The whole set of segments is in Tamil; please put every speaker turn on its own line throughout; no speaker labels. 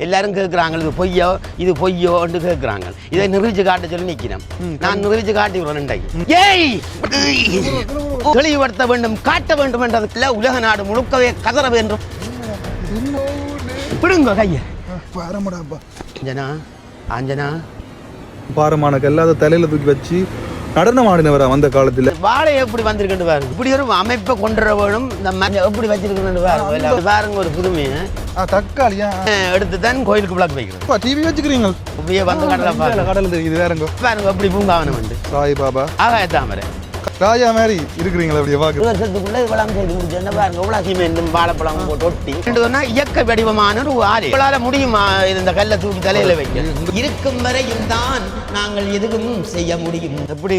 எல்லாரும் கேட்குறாங்க இது பொய்யோன்னு கேட்குறாங்க. இதை நிரூபிச்சு காட்ட சொல்லி நிற்கிறேன். நான் நிரூபிச்சு காட்டி விடுறேன். ஏய் தெளிவுபடுத்த வேண்டும், காட்ட வேண்டும் என்றதுக்குள்ள உலக நாடு முழுக்கவே கதற வேண்டும். பிடுங்க கைய அஞ்சனா அஞ்சனா
பாரமான கல்லாத தலையில தூக்கி வச்சு நடனம் ஆடினவரா வந்த காலத்துல.
வாழை எப்படி வந்திருக்கேன் பாருங்க. இப்படி ஒரு அமைப்பை கொண்டு வேணும். இந்த எப்படி வச்சிருக்கேன் பாருங்க. பாருங்க ஒரு புதுமையை
தக்காளியா
எடுத்து தான் கோயிலுக்கு விளக்கு வைக்கிறோம்.
டிவி வச்சுக்கிறீங்க
வந்து
கடல் தெரியுது. வேறங்க
பாருங்க எப்படி பூங்காவனம் உண்டு.
சாய் பாபா
ஆகாய தாமரை
ராஜா மாதிரி இருக்கிறீங்களா? அப்படியே பாக்கு
வருஷத்துக்குள்ள இவ்வளவு செய்து முடிச்சேன்னா பாருங்க இவ்வளவு சிமெண்டும் வாழைப்பழம் போட்டு ஒட்டி இயக்க வடிவமான ஒரு ஆறு. இவளால முடியுமா இந்த கல்லை தூக்கி தலையில வைக்க? இருக்கும் வரையும் தான் நாங்கள் எதுவும் செய்ய முடியும். எப்படி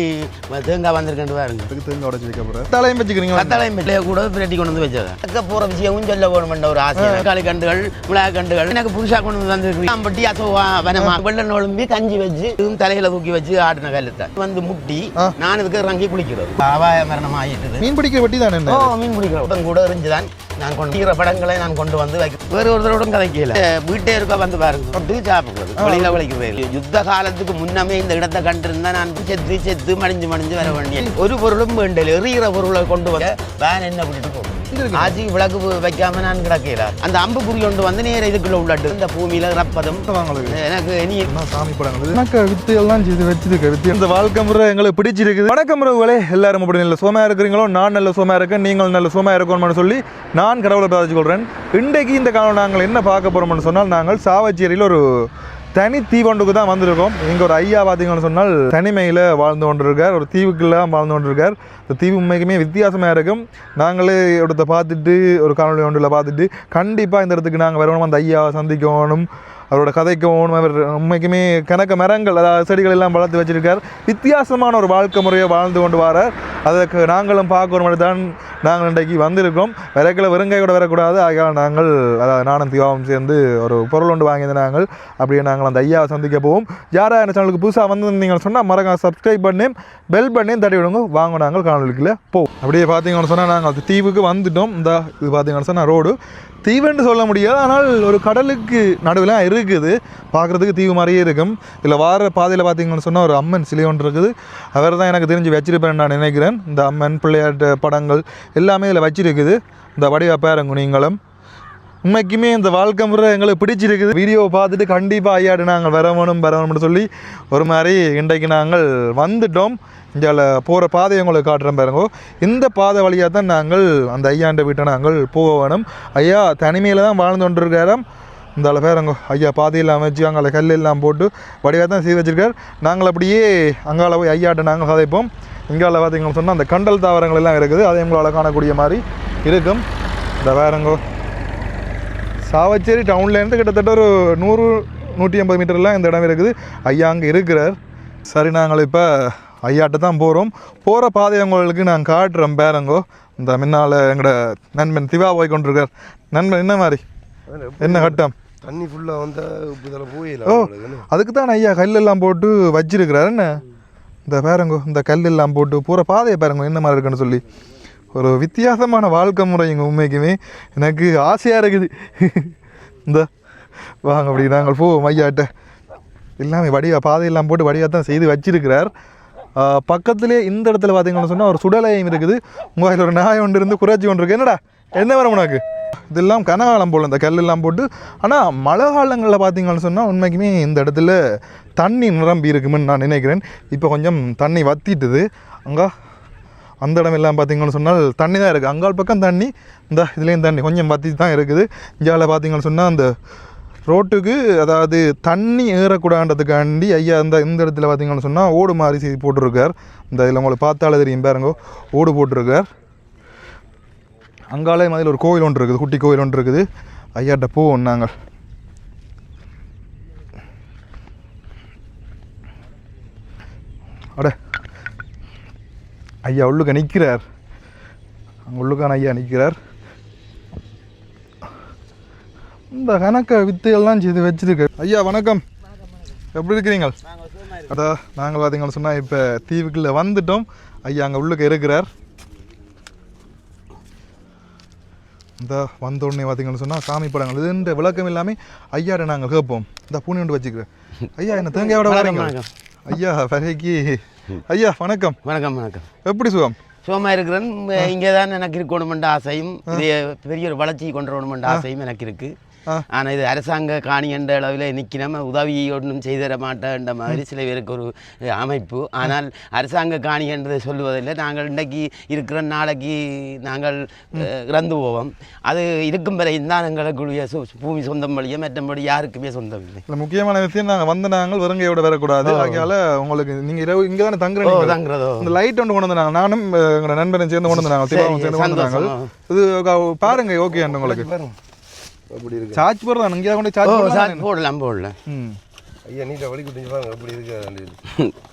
தேங்காய் வந்திருக்கேன் பாருங்க.
தேங்காய் உடச்சு வைக்க போறேன். தலையும் வச்சுக்கிறீங்க.
தலையும் கூட பிரட்டி கொண்டு வந்து வச்சது. அக்க போற விஷயமும் சொல்ல வேணும் ஒரு ஆசை. காளி கண்டுகள் மிளகா கண்டுகள் எனக்கு புதுசா கொண்டு வந்து வந்திருக்கு. அசோவா வனமா வெள்ள நோழும்பி கஞ்சி வச்சு தலையில தூக்கி வச்சு ஆடின கல்லை வந்து முட்டி நான் இதுக்கு இறங்கி குளிக்கிறோம். அபாய மரணம் ஆயிட்டு மீன்
பிடிக்கிற வட்டி தானே.
மீன் பிடிக்கிற கூட இருந்துதான் நான் கொண்டு படங்களை நான் கொண்டு வந்து வேற ஒருத்தரோடும் கதைக்கல. வீட்டே இருக்க வந்து பாருங்க சாப்பிடுறது வழியில வலிக்கிறது. யுத்த காலத்துக்கு முன்னமே இந்த இடத்தை கண்டிருந்தா நான் செத்து மடிஞ்சு வர வேண்டிய ஒரு பொருளும் வேண்டல. எறிகிற பொருளை கொண்டு வர வேன் என்ன பண்ணிட்டு போகும். ஆட்சி விளக்கு வைக்காம நான் கிடக்கல. அந்த அம்பு குறி கொண்டு வந்து நேர இதுக்குள்ள உள்ளாட்டு இந்த பூமியில ரப்பதும் எனக்கு இனி
சாமி படங்கள் எனக்கு வித்து எல்லாம் செய்து வச்சிருக்கு. வித்து இந்த வாழ்க்கை முறை எங்களுக்கு பிடிச்சிருக்குது. வணக்கம் உறவுகளே, எல்லாரும் அப்படி நல்ல சோமா இருக்கிறீங்களோ? நான் நல்ல சோமா இருக்கேன், நீங்கள் நல்ல சோமா இருக்கணும்னு சொல்லி நான் கடவுளை பாதிச்சு கொள்றேன். இன்றைக்கு இந்த காலம் நாங்கள் என்ன பார்க்க போறோம்னு சொன்னால், நாங்கள் சாவச்சேரியில் ஒரு தனி தீவண்டுக்கு தான் வந்திருக்கோம். இங்கே ஒரு ஐயா பார்த்தீங்கன்னு சொன்னால் தனிமையில் வாழ்ந்து கொண்டிருக்கார். ஒரு தீவுக்குள்ளே வாழ்ந்து கொண்டிருக்கார். இந்த தீவு உண்மைக்குமே வித்தியாசமாக இருக்கும். நாங்களே இடத்த பார்த்துட்டு ஒரு காணொலி ஒன்றில் பார்த்துட்டு கண்டிப்பாக இந்த இடத்துக்கு நாங்கள் வரணும், அந்த ஐயாவை சந்திக்கணும், அவரோட கதைக்கணும். அவர் உண்மைக்குமே கணக்க மரங்கள் அதாவது செடிகள் எல்லாம் வளர்த்து வச்சிருக்கார். வித்தியாசமான ஒரு வாழ்க்கை முறையை வாழ்ந்து கொண்டு வரார். அதற்கு நாங்களும் பார்க்குற மாதிரி தான் நாங்கள் இன்றைக்கு வந்திருக்கோம். விறக்கில் வெறுங்கையோட வரக்கூடாது. ஆகையால் நாங்கள் அதாவது நானும் தீவாவும் சேர்ந்து ஒரு பொருள் ஒன்று வாங்கியிருந்த நாங்கள் அப்படியே நாங்கள் அந்த ஐயாவை சந்திக்க போவோம். யாராக என்ன சேனலுக்கு புதுசாக வந்திருந்தீங்கன்னு சொன்னால் மறக்காம சப்ஸ்கிரைப் பண்ணி பெல் பண்ணி தட்டி விடுங்க. வாங்க நாங்கள் காணொலிக்குள்ளே போவோம். அப்படியே பார்த்தீங்கன்னு சொன்னால் நாங்கள் அந்த தீவுக்கு வந்துட்டோம். இந்த இது பார்த்தீங்கன்னு சொன்னால் ரோடு தீவுன்னு சொல்ல முடியாது, ஆனால் ஒரு கடலுக்கு நடுவில் இருக்குது. பார்க்குறதுக்கு தீவு மாதிரியே இருக்கும். இதில் வார பாதையில் பார்த்தீங்கன்னு சொன்னால் ஒரு அம்மன் சிலை ஒன்று இருக்குது. அவர் தான் எனக்கு தெரிஞ்சு வச்சிருப்பேன் நான் நினைக்கிறேன். இந்த அம்மன் பிள்ளையாட்டு படங்கள் எல்லாமே இதில் வச்சிருக்குது. இந்த வடிவ பேரங்க நீங்களும் உண்மைக்குமே இந்த வாழ்க்கை முறை எங்களுக்கு பிடிச்சிருக்குது. வீடியோவை பார்த்துட்டு கண்டிப்பாக ஐயாடு நாங்கள் வரணும்னு சொல்லி ஒரு மாதிரி இன்றைக்கு நாங்கள் வந்துட்டோம். இங்கே போகிற பாதையை உங்களுக்கு காட்டுறேன் பாருங்க. இந்த பாதை வழியாக தான் நாங்கள் அந்த ஐயாண்ட வீட்டை நாங்கள் போக வேணும். ஐயா தனிமையில் தான் வாழ்ந்து கொண்டிருக்காராம். இந்த பேருங்க ஐயா பாதையில் அமைச்சு அங்கே கல் எல்லாம் போட்டு வடிவாக தான் செய்து வச்சுருக்கார். நாங்கள் அப்படியே அங்கால போய் ஐயாட்ட நாங்கள் கதைப்போம். இங்கால பார்த்தீங்கன்னு சொன்னால் அந்த கண்டல் தாவரங்கள் எல்லாம் இருக்குது. அதை எங்களால் காணக்கூடிய மாதிரி இருக்கும். இந்த வேறங்கோ சாவச்சேரி டவுன்லேருந்து கிட்டத்தட்ட ஒரு 100-150 மீட்டர்லாம் இந்த இடம் இருக்குது. ஐயா அங்கே இருக்கிறார். சரி, நாங்கள் இப்போ ஐயாட்ட தான் போகிறோம். போகிற பாதை உங்களுக்கு நான் காட்டுறேன் பேரங்கோ. இந்த முன்னால் எங்களோட நண்பன் திவா போய் கொண்டிருக்கார். நண்பன் என்ன மாதிரி என்ன கட்டம்
தண்ணி ஃபுல்லாக வந்தால் போயிடலாம்.
ஓ, அதுக்கு தான் ஐயா கல்லெல்லாம் போட்டு வச்சிருக்கிறார். என்ன இந்த பேரங்கோ இந்த கல்லெல்லாம் போட்டு போகிற பாதையை பாருங்க என்ன மாதிரி இருக்குன்னு சொல்லி. ஒரு வித்தியாசமான வாழ்க்கை முறை இங்கே உண்மைக்குமே எனக்கு ஆசையாக இருக்குது. இந்த வாங்க அப்படி நாங்கள் போவோம் ஐயாட்ட. எல்லாமே வடிவா பாதையெல்லாம் போட்டு வடிவாக தான் செய்து வச்சிருக்கிறார். பக்கத்துலேயே இந்த இடத்துல பார்த்தீங்கன்னு சொன்னால் ஒரு சுடலையும் இருக்குது. உங்கள் அதில் ஒரு நாய் ஒன்று இருந்து குறைச்சி ஒன்று இருக்குது. என்னடா என்ன வரும் உனக்கு? இதெல்லாம் கனகாலம் போல் இந்த கல்லெல்லாம் போட்டு. ஆனால் மழை காலங்களில் பார்த்தீங்கன்னு சொன்னால் உண்மைக்குமே இந்த இடத்துல தண்ணி நிரம்பி இருக்குமென்னு நான் நினைக்கிறேன். இப்போ கொஞ்சம் தண்ணி வற்றிட்டுது. அங்கே அந்த இடம் எல்லாம் பார்த்தீங்கன்னு சொன்னால் தண்ணி தான் இருக்குது. அங்கால் பக்கம் தண்ணி, இந்த இதுலேயும் தண்ணி கொஞ்சம் வற்றி தான் இருக்குது. இந்தியாவில் பார்த்தீங்கன்னு சொன்னால் அந்த ரோட்டுக்கு அதாவது தண்ணி ஏறக்கூடாதுன்றதுக்காண்டி ஐயா இந்த இடத்துல பார்த்தீங்கன்னு சொன்னால் ஓடு மாதிரி செய்து போட்டிருக்கார். இந்த இதில் உங்களுக்கு பார்த்தாலே தெரியும் பாருங்க, ஓடு போட்டிருக்கார். அங்காலே மாதிரி ஒரு கோயில் ஒன்று இருக்குது, குட்டி கோயில் ஒன்று இருக்குது. ஐயாட்ட போவோம் நாங்கள். அட ஐயா உள்ளுக்க நிற்கிறார். அங்கே உள்ளுக்கான ஐயா நிற்கிறார். இந்த கணக்கை வித்தையெல்லாம் செய்து வச்சிருக்கு. ஐயா வணக்கம், எப்படி இருக்கிறீங்க? அதான் நாங்கள் பார்த்தீங்கன்னு சொன்னால் இப்போ தீவுக்குள்ளே வந்துட்டோம். ஐயா அங்கே உள்ளுக்க இருக்கிறார். இந்த வந்த உடனே பார்த்தீங்கன்னு சொன்னால் சாமி படங்கள் இதுன்ற விளக்கம் எல்லாமே ஐயாட நாங்கள் கேட்போம். இந்த பூனி ஒன்று வச்சுக்கிறேன். ஐயா என்ன தேங்காயோட வரீங்க? ஐயா வரைக்கு ஐயா வணக்கம்.
வணக்கம் வணக்கம்.
எப்படி சுகம்?
சுகமாக இருக்கிறேன். இங்கே தான் எனக்கு இருக்கணுமென்ற ஆசையும் இதே பெரிய ஒரு வளர்ச்சி கொண்டு வரணுமென்ற ஆசையும் எனக்கு இருக்குது. ஆனால் இது அரசாங்க காணி என்ற அளவில் நிற்கணும், உதவி ஒன்றும் செய்தர மாட்டேன்ற மாதிரி சில பேருக்கு ஒரு அமைப்பு. ஆனால் அரசாங்க காணி என்றதை சொல்லுவதில்லை. நாங்கள் இன்றைக்கு இருக்கிற நாளைக்கு நாங்கள் இறந்து போவோம். அது இருக்கும் வரை தான் எங்களுக்குரிய பூமி சொந்தம் வழியே மற்றபடி யாருக்குமே சொந்தம் இல்லை.
இல்லை முக்கியமான விஷயம் நாங்கள் வெறுங்கையோட வரக்கூடாது. அதனால உங்களுக்கு நீங்கள் இரவு இங்கே தானே தங்குறதோ இந்த லைட் ஒன்று கொண்டு வந்தாங்க. நானும் எங்களோட நண்பரும் சேர்ந்து கொண்டு வந்தாங்க. தீபாவளி சேர்ந்து கொண்டு வந்தாங்க. இது பாருங்க ஓகே உங்களுக்கு
அப்படி இருக்கு.
சார்ஜ் போடுறதா இங்கே கொண்டு சார்ஜ்
போடலாம்.
ஐயா நீட்டாக வழி கொடுத்து பாருங்க அப்படி இருக்கு.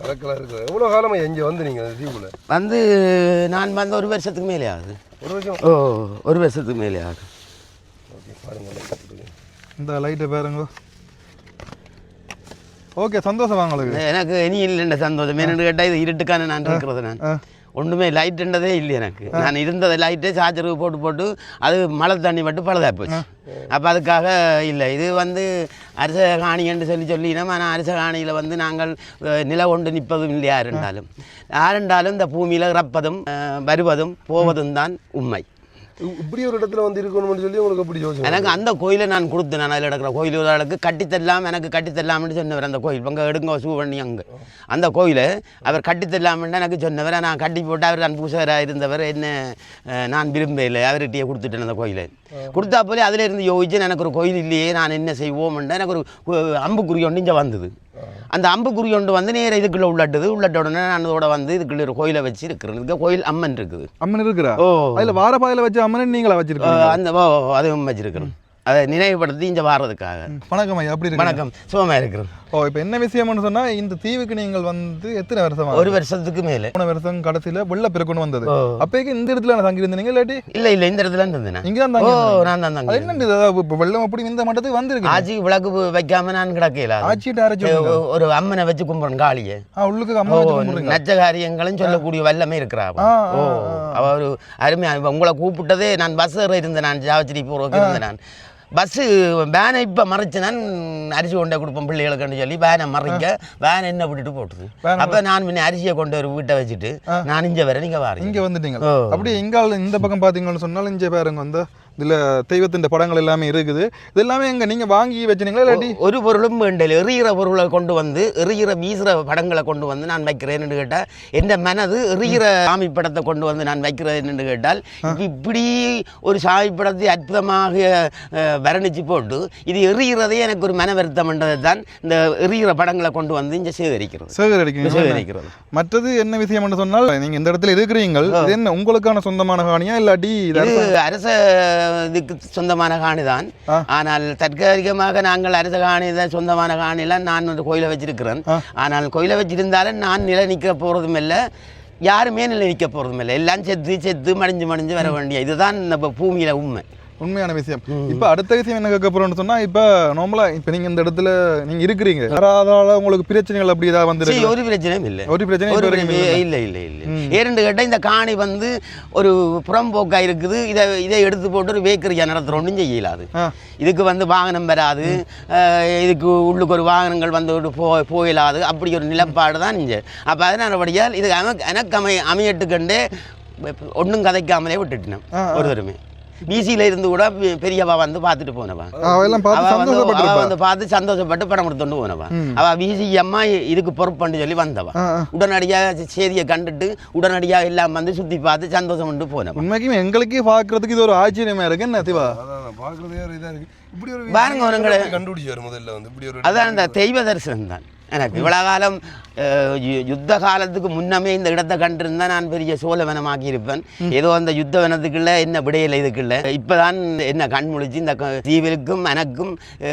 கலக்கலாக இருக்கு. எவ்வளோ காலமாக இங்கே வந்து நீங்கள் தீவுல
வந்து நான் வந்து ஒரு வருஷத்துக்கு மேலே ஆகுது.
ஒரு வருஷம்?
ஒரு வருஷத்துக்கு மேலே ஆகுது.
ஓகே பாருங்க
இந்த லைட்டை பாருங்க. ஓகே சந்தோஷம் வாங்களுக்கு.
எனக்கு இனி இல்லைன்ற சந்தோஷம். என்னென்னு கேட்டால் இது இருட்டுக்கான நான் இருக்கிறது. நான் ஒன்றுமே லைட்டுன்றதே இல்லை எனக்கு. நான் இருந்ததை லைட்டே சார்ஜருக்கு போட்டு அது மழை தண்ணி மட்டும் பழுதாக போச்சு. அப்போ அதுக்காக இல்லை. இது வந்து அரச காணின்னு சொல்லினோம். ஆனால் அரச காணியில் வந்து நாங்கள் நில கொண்டு நிற்பதும் இல்லை. யாருண்டாலும் இந்த பூமியில் இறப்பதும் வருவதும் போவதும் தான் உண்மை.
இப்படி ஒரு இடத்துல வந்து இருக்கணும்னு சொல்லி உங்களுக்கு அப்படி யோசிச்சு
எனக்கு அந்த கோயிலை நான் கொடுத்தேன். நான் அதில் நடக்கிற கோயிலுக்கு கட்டித்தரலாம், எனக்கு கட்டித்தரலாம்னு சொன்னவர். அந்த கோயில் அங்கே எடுங்க சூ பண்ணி அங்கே அந்த கோயிலை அவர் கட்டித்தரலாம்னு எனக்கு சொன்னவர். நான் கட்டி போட்டு அவர் நான் பூசகராக இருந்தவர். என்ன நான் விரும்பலை. அவர்கிட்டயே கொடுத்துட்டேன் அந்த கோயிலை. கொடுத்தா போலே அதில் இருந்து யோசிச்சு எனக்கு ஒரு கோயில் இல்லையே நான் என்ன செய்வோம்ன்ற எனக்கு ஒரு அம்புக்குறி ஒன்று இங்கே வந்தது. அந்த அம்புக்குறி ஒன்று வந்து நேராக இதுக்குள்ளே உள்ளட்ட உடனே நான் அதோட வந்து இதுக்குள்ள ஒரு கோயிலை வச்சு இருக்கிறேன். இதுக்கு கோயில் அம்மன் இருக்குது.
அம்மன் இருக்கிறா? அதில் வாரப்பாதையில் வச்சு அம்மன் நீங்களா வச்சிருக்கீங்க?
அந்த அதுவும் வச்சிருக்கிறோம். அதை நினைவுபடுத்தி இங்கே வாரதுக்காக.
வணக்கம் ஐயா, அப்படி இருக்கு?
வணக்கம், சுகமாக இருக்கிறோம்.
இப்போ என்ன விஷயம்னு சொன்னால் இந்த தீவுக்கு நீங்கள் வந்து எத்தனை வருஷமா?
ஒரு வருஷத்துக்கு மேலே.
3 வருஷம் கடைசியில் வெள்ளப்பெருக்குன்னு வந்தது. அப்போக்கு இந்த இடத்துல நான் தங்கியிருந்தீங்க இல்லாட்டி?
இல்லை இந்த இடத்துல இருந்தேன்.
இங்கே தான் தங்கி?
நான் தான் தங்கி.
என்னண்டு இப்போ வெள்ளம் அப்படி இந்த மட்டத்துக்கு வந்திருக்கு?
ஆட்சி விளக்கு வைக்காம நான் கிடக்கல.
ஆட்சிட்டு அரைச்சி
ஒரு அம்மனை வச்சு கும்பிட்றேன். காளியை
உள்ளுக்கு அம்மா வச்சு கும்பிட்றீங்க.
நச்ச காரியங்களும் சொல்லக்கூடிய வல்லமே இருக்கிறா. அவ ஒரு அருமையாக உங்களை கூப்பிட்டதே நான் பஸ் இருந்தேன். நான் ஜாவச்சேரி போகிறதுக்கு இருந்தேன். நான் பஸ்ஸு வேனை இப்போ மறைச்சு நான் அரிசி கொண்டே கொடுப்பேன் பிள்ளைகளுக்குன்னு சொல்லி வேனை மறைக்க வேனை என்ன விட்டுட்டு போட்டுது. அப்போ நான் முன்ன அரிசியை கொண்டு ஒரு வீட்டை வச்சுட்டு நான் இங்கே வரேன். நீங்கள் வாரேன். இங்கே
வந்துட்டீங்க. அப்படியே எங்கால இந்த பக்கம் பார்த்தீங்கன்னு சொன்னாலும் இங்கே பாருங்க வந்து இதில் தெய்வத்தின் படங்கள் எல்லாமே இருக்குது. இது எல்லாமே எங்கே நீங்கள் வாங்கி வச்சுனீங்களா இல்லாட்டி? ஒரு பொருளும் வேண்டல. எறிகிற பொருளை கொண்டு வந்து எறிகிற வீசுகிற படங்களை கொண்டு வந்து நான் வைக்கிறேன்னு கேட்டால் எந்த மனது எறிகிற சாமி படத்தை கொண்டு வந்து நான் வைக்கிறேன்னு கேட்டால் இப்படி ஒரு சாமி படத்தை அற்புதமாக வர்ணிச்சு போட்டு இது எறிகிறதே எனக்கு ஒரு மன வருத்தம்ன்றதை தான் இந்த எறிகிற படங்களை கொண்டு வந்து இங்கே சேகரிக்கிறது. மற்றது என்ன விஷயம் என்று சொன்னால் நீங்கள் இந்த இடத்துல இருக்கிறீங்க, இது என்ன உங்களுக்கான சொந்தமான காணியா இல்லாட்டி
அரச இதுக்கு சொந்தமான காணி தான். ஆனால் தற்காலிகமாக நாங்கள் அரச காணி தான் சொந்தமான காணிலாம் நான் ஒரு கோயிலை வச்சிருக்கிறேன். ஆனால் கோயிலை வச்சிருந்தாலும் நான் நிலை நிற்க போகிறதும் இல்லை, யாருமே நிலை நிற்க போகிறதும் இல்லை. எல்லாம் செத்து மடிஞ்சு வர வேண்டிய இதுதான் இந்த பூமியில்
உண்மையான விஷயம். இப்போ அடுத்த விஷயம் என்ன கேட்க போறோம்னு சொன்னா, இப்போ நார்மலா இப்போ நீங்க இந்த இடத்துல நீங்க இருக்கிறீங்க, அதால உங்களுக்கு பிரச்சனைகள் அப்படி ஏதாவது வந்துருக்கு?
ஒரு பிரச்சனையும் இல்லை.
ஒரு பிரச்சனையும்
இல்லை. ஏன்னு கேட்டால் இந்த காணி வந்து ஒரு புறம்போக்கா இருக்குது. இதை எடுத்து போட்டு ஒரு பேக்கரியா நடத்துறோன்னு செய்யலாது. இதுக்கு வந்து வாகனம் வராது, இதுக்கு உள்ளுக்கு ஒரு வாகனங்கள் வந்து போயிடாது. அப்படி ஒரு நிலப்பாடு தான் இங்கே. அப்போ அதனாலபடியால் இது எனக்கு அமையட்டுக்கண்டே ஒன்றும் கதைக்காமலே விட்டுட்டேன். ஒருவருமே பிசியில இருந்து கூட பெரியவா வந்து பார்த்துட்டு போனவா, வந்து பார்த்து சந்தோஷப்பட்டு படம் எடுத்துட்டு போனவா. அவ பிசி அம்மா இதுக்கு பொறுப்புன்னு சொல்லி வந்தவா. உடனடியாக செய்தியை கண்டுட்டு உடனடியாக எல்லாம் வந்து சுத்தி பார்த்து சந்தோஷம் பண்ணி போனவா.
உண்மைக்குமே எங்களுக்கே பார்க்கறதுக்கு இது ஒரு ஆச்சரியமா இருக்கு. என்ன சிவா
பாருங்க, அதான் அந்த தெய்வ தரிசனம் தான் எனக்கு. இவ்வளவு காலம் யுத்த காலத்துக்கு முன்னமே இந்த இடத்தை கண்டிருந்தா நான் பெரிய சோழவனமாக்கி இருப்பேன். ஏதோ அந்த யுத்த வனத்துக்குள்ள என்ன விடையில இதுக்குள்ள இப்பதான் என்ன கண் முழிச்சு இந்த தீவிற்கும் எனக்கும்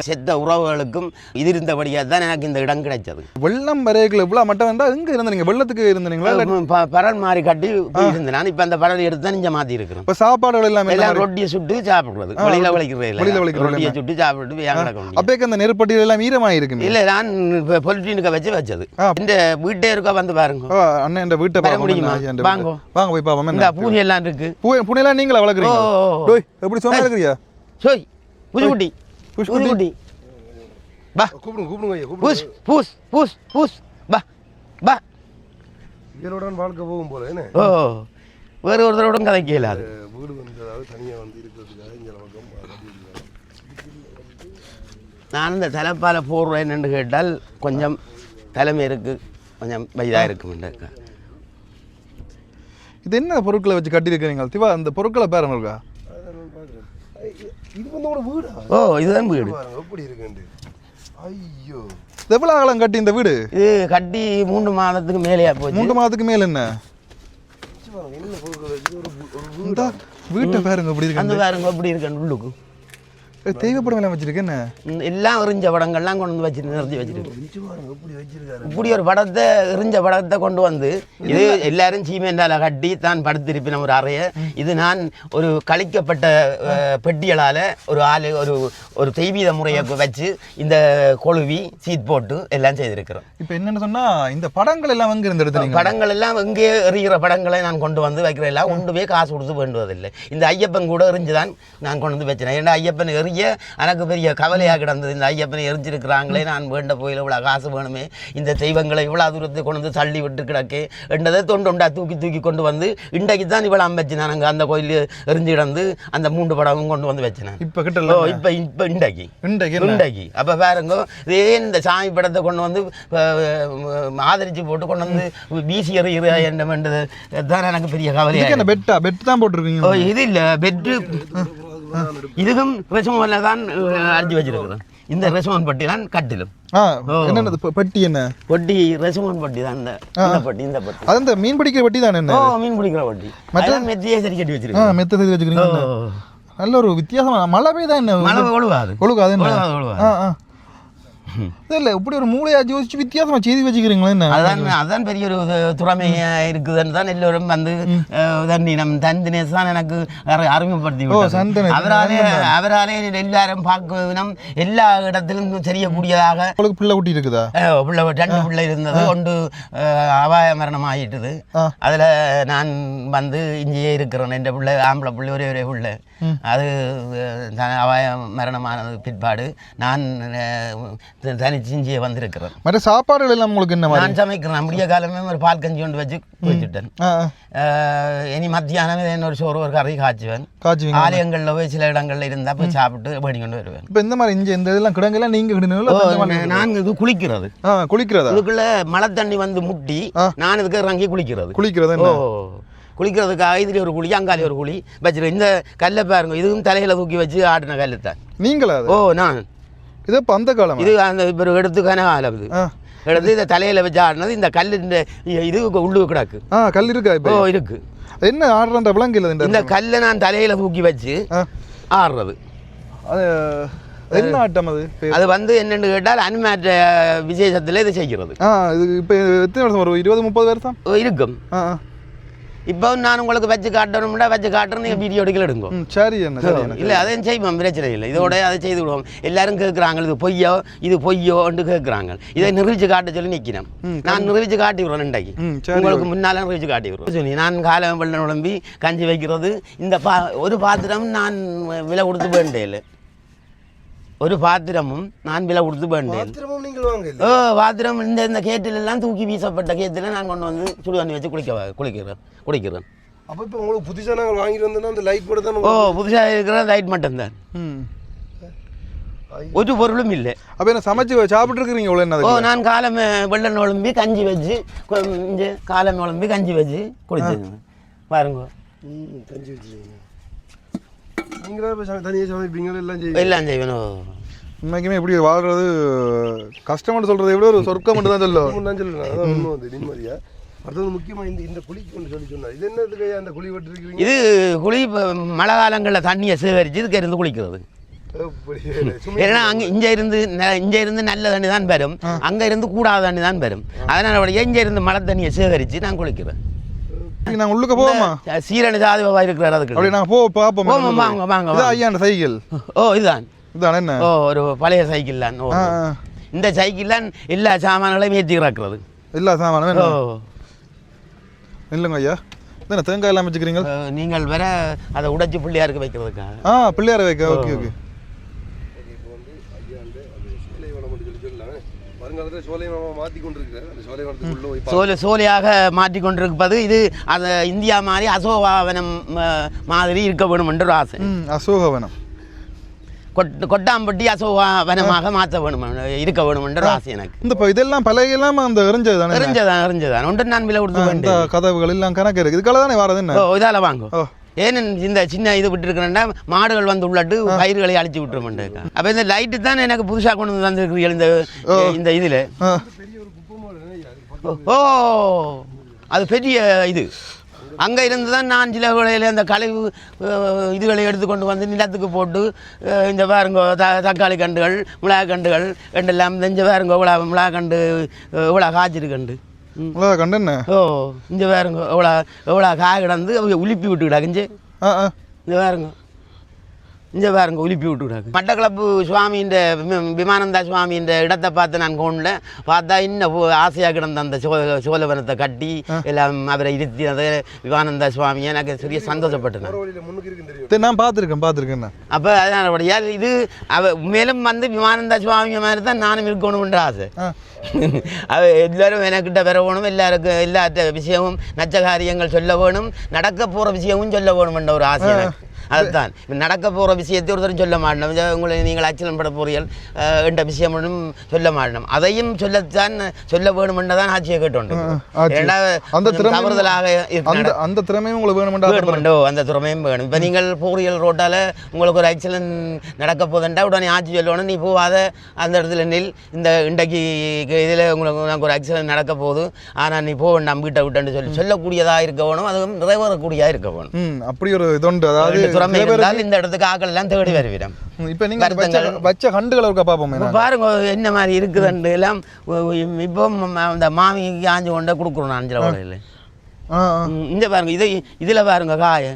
செத்த உறவுகளுக்கும் இது இருந்தபடியாக தான் எனக்கு இந்த இடம் கிடைச்சது.
வெள்ளம் வரைகளை இவ்வளோ மட்டும் வேண்டாம். எங்கே இருந்தீங்க? வெள்ளத்துக்கு இருந்தீங்களா?
பரல் மாறி கட்டி இருந்தேன் நான். இப்போ அந்த பரல் எடுத்து தான் இங்கே மாற்றி இருக்கிறேன்.
இப்போ சாப்பாடுகள் எல்லாம்
ரொட்டியை சுட்டு சாப்பிடுறது, வெளியில் வலிக்கிறது, ரொட்டியை சுட்டு சாப்பிட்டு
அப்போ அந்த நெருப்பட்டியில் எல்லாம் ஈரமாக இருக்கு.
இல்லை, நான் பொலிட்டீனுக்கு வச்சது. இந்த வீட்டே இருக்கா வந்து பாருங்க.
அண்ணன் இந்த வீட்டை
வர முடியுமா? வாங்க
வாங்க போய் பாப்போம்.
இந்த பூனை எல்லாம் இருக்கு.
பூனைலாம் நீங்களா வளர்க்குறீங்க? டோய் எப்படி சும்மா இருக்கிறியா?
சோய் புஷ்குட்டி புஷ்குட்டி பா
கூப்பிடுங்க ஐயா
பூஸ் பூஸ் பூஸ் பூஸ் பா பா
இதோட வாழ்க்கை போகும் போல என்ன?
ஓ வேற ஒருத்தரோட கதை கேளாது.
வீடு வந்து அதாவது தனியாக வந்து இருக்கிறதுக்காக இங்கே பக்கம்
நான் இந்த தலைப்பால போடுறேன்னு கேட்டால் கொஞ்சம் தலைமை இருக்கு, கொஞ்சம் வயதாக இருக்குமெண்டு.
இது என்ன பொருட்களை வச்சு கட்டியிருக்கிறீங்க திவா? அந்த பொருட்களை பேர் இருக்கா?
இது வந்து உங்களோட வீடா?
ஓ இதுதான் வீடு.
எப்படி இருக்குண்டு? ஐயோ
எவ்வளோ காலம் கட்டி இந்த வீடு?
இது கட்டி 3 மாதத்துக்கு மேலேயா போச்சு.
3 மாதத்துக்கு மேல என்ன வீட்டை பாருங்க எப்படி இருக்கு.
அந்த பாருங்க எப்படி இருக்கு உள்ளுக்கு.
தெய்வப்படம் எல்லாம் வச்சிருக்கு என்ன?
எல்லாம் எரிஞ்ச படங்கள்லாம் கொண்டு வந்து வச்சு நிறுத்தி வச்சிருக்கு. இப்படி ஒரு படத்தை எரிஞ்ச படத்தை கொண்டு வந்து இது எல்லாரும் சீமெண்டால கட்டி தான் படுத்திருப்பின ஒரு அறைய. இது நான் ஒரு கழிக்கப்பட்ட பெட்டிகளால் ஒரு ஆளு ஒரு தெய்வீக முறையை வச்சு இந்த கொழுவி சீட் போட்டு எல்லாம் செய்திருக்கிறோம்.
இப்போ என்னன்னு சொன்னா இந்த படங்கள் எல்லாம் அங்கே இருந்து எடுத்து
படங்கள் எல்லாம் எங்கே எறிகிற படங்களை நான் கொண்டு வந்து வைக்கிறேன். எல்லாம் கொண்டு போய் காசு கொடுத்து வேண்டுவதில்லை. இந்த ஐயப்பன் கூட எரிஞ்சுதான் நான் கொண்டு வந்து வச்சினேன். ஏன்னா ஐயப்பன் எனக்கு பெரிய கவலையாக கிடந்தது. இந்த ஐயப்பனை எரிஞ்சிருக்கிறாங்களே, நான் வேண்ட போயில இவ்வளோ காசு வேணுமே, இந்த தெய்வங்களை இவ்வளோ தூரத்தை கொண்டு வந்து தள்ளி விட்டு கிடக்கே என்றதை தொண்டா தூக்கி கொண்டு வந்து இன்றைக்கு தான் இவ்வளோ அமைச்சு நான் அங்கே அந்த கோயில் எரிஞ்சு கிடந்து அந்த 3 படமும் கொண்டு வந்து வச்சினேன். இப்போ கிட்ட இப்போ இன்றைக்கு அப்போ பாருங்க, இதே இந்த சாமி படத்தை கொண்டு வந்து ஆதரிச்சு போட்டு கொண்டு வந்து வீசி எறிகிற என்ன வேண்டது தான் எனக்கு பெரிய கவலையாக.
பெட் தான் போட்டிருக்கீங்க? இது இல்லை பெட்டு,
இதுக்கும் ரெசமோன்ல தான் அடிச்சு வச்சிருக்கிறோம். இந்த ரெசமோன் பட்டி தான் கட்டிலும்.
என்னது பட்டி? என்ன
பட்டி? ரெசமோன் பட்டி தான். இந்த பட்டி, இந்த பட்டி
அது அந்த மீன் பிடிக்கிற பட்டி தான். என்ன?
மீன் பிடிக்கிற பட்டி. மற்ற மெத்தியே சரி கட்டி வச்சிருக்கோம்.
மெத்த சரி வச்சிருக்கீங்க. நல்ல ஒரு வித்தியாசமான மழை பெய்தா என்ன?
மழை ஒழுகாது.
இல்ல இப்படி ஒரு மூளையா யோசிச்சு வித்தியாசமா செய்தி வச்சுக்கிறீங்களா? என்ன
அதான் பெரிய ஒரு திறமையா இருக்குதுன்னு தான் எல்லோரும் வந்து தண்டினம் தந்தினேஸ் தான் எனக்கு அறிமுகப்படுத்தி அவராலே எல்லாரும் பார்க்கணும். எல்லா இடத்திலும் தெரியக்கூடியதாக.
பிள்ளை குட்டி இருக்குதா?
பிள்ளை 2 பிள்ளை இருந்தது. ஒன்று அபாய மரணம் ஆகிட்டுது. அதுல நான் வந்து இங்கேயே இருக்கிறேன். என் பிள்ளை ஆம்பளை பிள்ளை ஒரே பிள்ளை. அது அபாய மரணமானது பிற்பாடு நான் தனிச்சிஞ்சியை வந்திருக்கிறேன்.
மற்ற சாப்பாடுகள் எல்லாம் உங்களுக்கு என்ன?
நான் சமைக்கிறேன். முடிய காலமே ஒரு பால் கஞ்சி கொண்டு வச்சு குடிச்சுட்டேன். இனி மத்தியானம் என்ன ஒரு சோறு ஒரு கறி காய்ச்சுவேன். ஆலயங்களில் போய் சில இடங்கள்ல இருந்தா போய் சாப்பிட்டு வேடி கொண்டு வருவேன்.
இப்போ இந்த மாதிரி இந்த இதெல்லாம் கிடங்கெல்லாம் நீங்க
நான் இது குளிக்கிறது. இதுக்குள்ள மழை தண்ணி வந்து முட்டி நான் இதுக்கு இறங்கி குளிக்கிறது. குளிக்கிறதுக்காக இதுல ஒரு குழி, அங்காலே ஒரு குழி வச்சிருக்கேன். இந்த கல்லை பாருங்க, இதுவும் தலையில தூக்கி வச்சு ஆடின கல்லு தான்.
நீங்களா? நான் இது அந்த காலம். இது அந்த இப்போ எடுத்துக்கான காலம். இது எடுத்து இந்த தலையில வச்சு ஆடினது. இந்த கல்லு இது உள்ளு கிடக்கு. கல் இருக்கா? இப்போ இருக்கு. என்ன ஆடுற விலங்கு இல்லை. இந்த கல்லை நான் தலையில தூக்கி வச்சு ஆடுறது. என்ன ஆட்டம் அது? அது வந்து என்னன்னு கேட்டால் அன்மேற்ற விசேஷத்துல இது செய்கிறது. இது இப்போ எத்தனை வருஷம்? ஒரு 20-30 வருஷம் இருக்கும். இப்போ நான் உங்களுக்கு வச்சு காட்டணும்னா வச்சு காட்டுறேன். நீங்கள் வீடியோ எடுக்கல எடுங்க. சரி இல்லை அதையும் செய்வோம், பிரச்சனை இல்லை. இதோட அதை செய்து விடுவோம். எல்லாரும் கேட்குறாங்க இது பொய்யோன்னு கேட்குறாங்க. இதை நிரூபிச்சு காட்ட சொல்லி நிற்கிறேன். நான் நிரூபிச்சு காட்டி விடுறேன். இன்றைக்கு உங்களுக்கு முன்னால நிரூபிச்சு காட்டி விடுறேன். சொல்லி நான் காலம் வெள்ளம் உடம்பி கஞ்சி வைக்கிறது. இந்த ஒரு பாத்திரம் நான் விலை கொடுத்து வேண்டே இல்லை. ஒரு பாத்திரமும் நான் விலை கொடுத்து வேண்டேன். பாத்திரம் இந்த கேட்டில் எல்லாம் தூக்கி வீசப்பட்ட கேட்டில் நான் கொண்டு வந்து சுடு தண்ணி வச்சு குளிக்கிறேன். அப்போ இப்போ உங்களுக்கு புதுசாக நாங்கள் வாங்கிட்டு வந்தோம்னா அந்த லைட் மட்டும் தான். புதுசாக இருக்கிற லைட் மட்டும்தான், ஒரு பொருளும் இல்லை. அப்போ என்ன சமைச்சு சாப்பிட்டு இருக்கிறீங்க? நான் காலமே வெள்ளம் உழம்பி கஞ்சி வச்சு காலமே உழம்பி கஞ்சி வச்சு குடிச்சேங்க. பாருங்க, கஞ்சி வச்சு எல்லாம் செய்யணும். உண்மைக்குமே இப்படி வாழ்றது கஷ்டம்னு சொல்றதை விட ஒரு சொர்க்கம் மட்டும் தான் சொல்லுவோம். நிம்மதியா. அடுத்தது முக்கியமாக இந்த குழிக்கு ஒன்று சொல்லி இது என்னதுக்கு அந்த குழி வெட்டிருக்கீங்க? இது குழி மழை காலங்களில் தண்ணியை சேகரித்து இதுக்கு இருந்து குளிக்கிறது. ஏன்னா அங்கே இங்கே இருந்து நல்ல தண்ணி தான் வரும், அங்கே இருந்து கூடாத தண்ணி தான் வரும். அதனால இங்கே இருந்து மழை தண்ணியை சேகரித்து நான் குளிக்கிறேன். நாங்கள் உள்ளுக்க போவோமா? சீரணி சாதிவா இருக்கிறார். அதுக்கு அப்படி நாங்கள் பார்ப்போம். வாங்க வாங்க. ஐயா சைக்கிள். இதுதான் என்ன? ஒரு பழைய சைக்கிள் தான். இந்த சைக்கிள் தான் எல்லா சாமான்களையும் ஏற்றி கிடக்கிறது. எல்லா சாமானும்
ஓ
என்ன இல்லைங்க ஐயா என்ன தேங்காய் எல்லாம் வச்சுக்கிறீங்க
நீங்கள் வேற அதை உடைச்சி பிள்ளையாருக்கு வைக்கிறதுக்காக
பிள்ளையார வைக்க ஓகே ஓகே
இப்போ வந்து ஐயா அந்த சோலைவனம் சொல்லி சொல்லலாம் வருங்காலத்தில் சோலைவனமாக மாற்றி கொண்டிருக்கிறார் அந்த சோலைவனத்துக்குள்ளே போய்
சோலையாக மாற்றி கொண்டிருப்பது இது அது இந்தியா மாதிரி அசோகாவனம் மாதிரி இருக்க வேணும் என்று ஒரு ஆசை
அசோகவனம்
கொட்டாம்பட்டி அசோகாவனமாக மாற்ற வேணும் இருக்க வேணும் என்ற ஒரு ஆசை எனக்கு
இந்த இதெல்லாம் பழையெல்லாம் அந்த
எரிஞ்சதான் ஒன்று நான் விலை கொடுத்து
இந்த கதவுகள் எல்லாம் கணக்கு இருக்கு இதுக்காக தானே வரது என்ன
இதால வாங்க ஏன்னு இந்த சின்ன இது விட்டுருக்கிறேன்னா மாடுகள் வந்து உள்ளட்டு பயிர்களை அழிச்சு விட்டுருமெண்டு அப்போ இந்த லைட்டு தான் எனக்கு புதுசாக கொண்டு வந்து வந்திருக்கிறீர்கள் இந்த இதில் ஓ அது பெரிய இது அங்கே இருந்து தான் நான் சில வேளையில் அந்த கழிவு இதுகளை எடுத்துக்கொண்டு வந்து நிலத்துக்கு போட்டு இந்த பாருங்க தக்காளி கண்டுகள் மிளகா கண்டுகள் ரெண்டெல்லாம் இந்த பாருங்க மிளகா கண்டு இவ்வளோ காய்ச்சிருக்கண்டு
கண்டு என்ன
இந்த பாருங்க எவ்வளோ காய் கிடந்து அவங்க உலுப்பி விட்டுக்கிடாக்குஞ்சு இந்த பாருங்க இந்த பாருங்க உலுப்பி விட்டுக்கிடாக்கு மட்டக்களப்பு சுவாமின்ற விமானந்தா சுவாமின்ற இடத்தை பார்த்து நான் கோணில் பார்த்தா இன்னும் ஆசையாக கிடந்த அந்த சோழவனத்தை கட்டி எல்லாம் அவரை இருத்தினது விமானந்தா சுவாமி எனக்கு சரிய சந்தோஷப்பட்டேன்
நான் பார்த்துருக்கேன்
அப்போ அதனால இது மேலும் வந்து விமானந்தா சுவாமி மாதிரி தான் நானும் இருக்கணும்ன்ற ஆசை எல்லாரும் எனக்கிட்ட பெற வேணும் எல்லாருக்கும் எல்லா விஷயமும் நச்ச காரியங்கள் சொல்ல வேணும் நடக்க போகிற விஷயமும் சொல்ல வேணும்ன்ற ஒரு ஆசை எனக்கு அதுதான் நடக்க போகிற விஷயத்தை ஒருத்தரும் சொல்ல மாட்டோம் உங்களை நீங்கள் ஆச்சரியம் பட போறீர்கள் என்ற விஷயம் ஒன்றும் சொல்ல மாட்டோம் அதையும் சொல்லத்தான் சொல்ல வேணுமென்று தான் ஆட்சியை கேட்டோம் தவறுதலாக
அந்த திறமையும் உங்களுக்கு
வேணுமெண்டோ அந்த திறமையும் வேணும் இப்போ நீங்கள் போரியல் ரோட்டால் உங்களுக்கு ஒரு ஆக்சிடென்ட் நடக்க போதுண்டா உடனே ஆட்சி சொல்லணும் நீ போகாத அந்த இடத்துல நெல் இந்த இன்றைக்கு இதில் உங்களுக்கு ஒரு ஆக்சிடென்ட் நடக்க போகுது ஆனால் நீ போக வேண்டாம் வீட்டை விட்டுன்னு சொல்லக்கூடியதாக இருக்க வேணும் அதுவும் நிறைவேறக்கூடியதாக இருக்க வேணும்
அப்படி ஒரு இதுண்டு அதாவது
இந்த இடத்துக்கு ஆக்கள் எல்லாம் தேடி வருவிடம்
இப்ப நீங்க வச்ச கண்டுகளை இருக்க பாப்போம்
பாருங்க என்ன மாதிரி இருக்குதுன்னு எல்லாம் இப்போ அந்த மாமிக்கு ஆஞ்சு கொண்டே கொடுக்குறோம் நான் சில வகையில் இந்த பாருங்க இதுல பாருங்க காய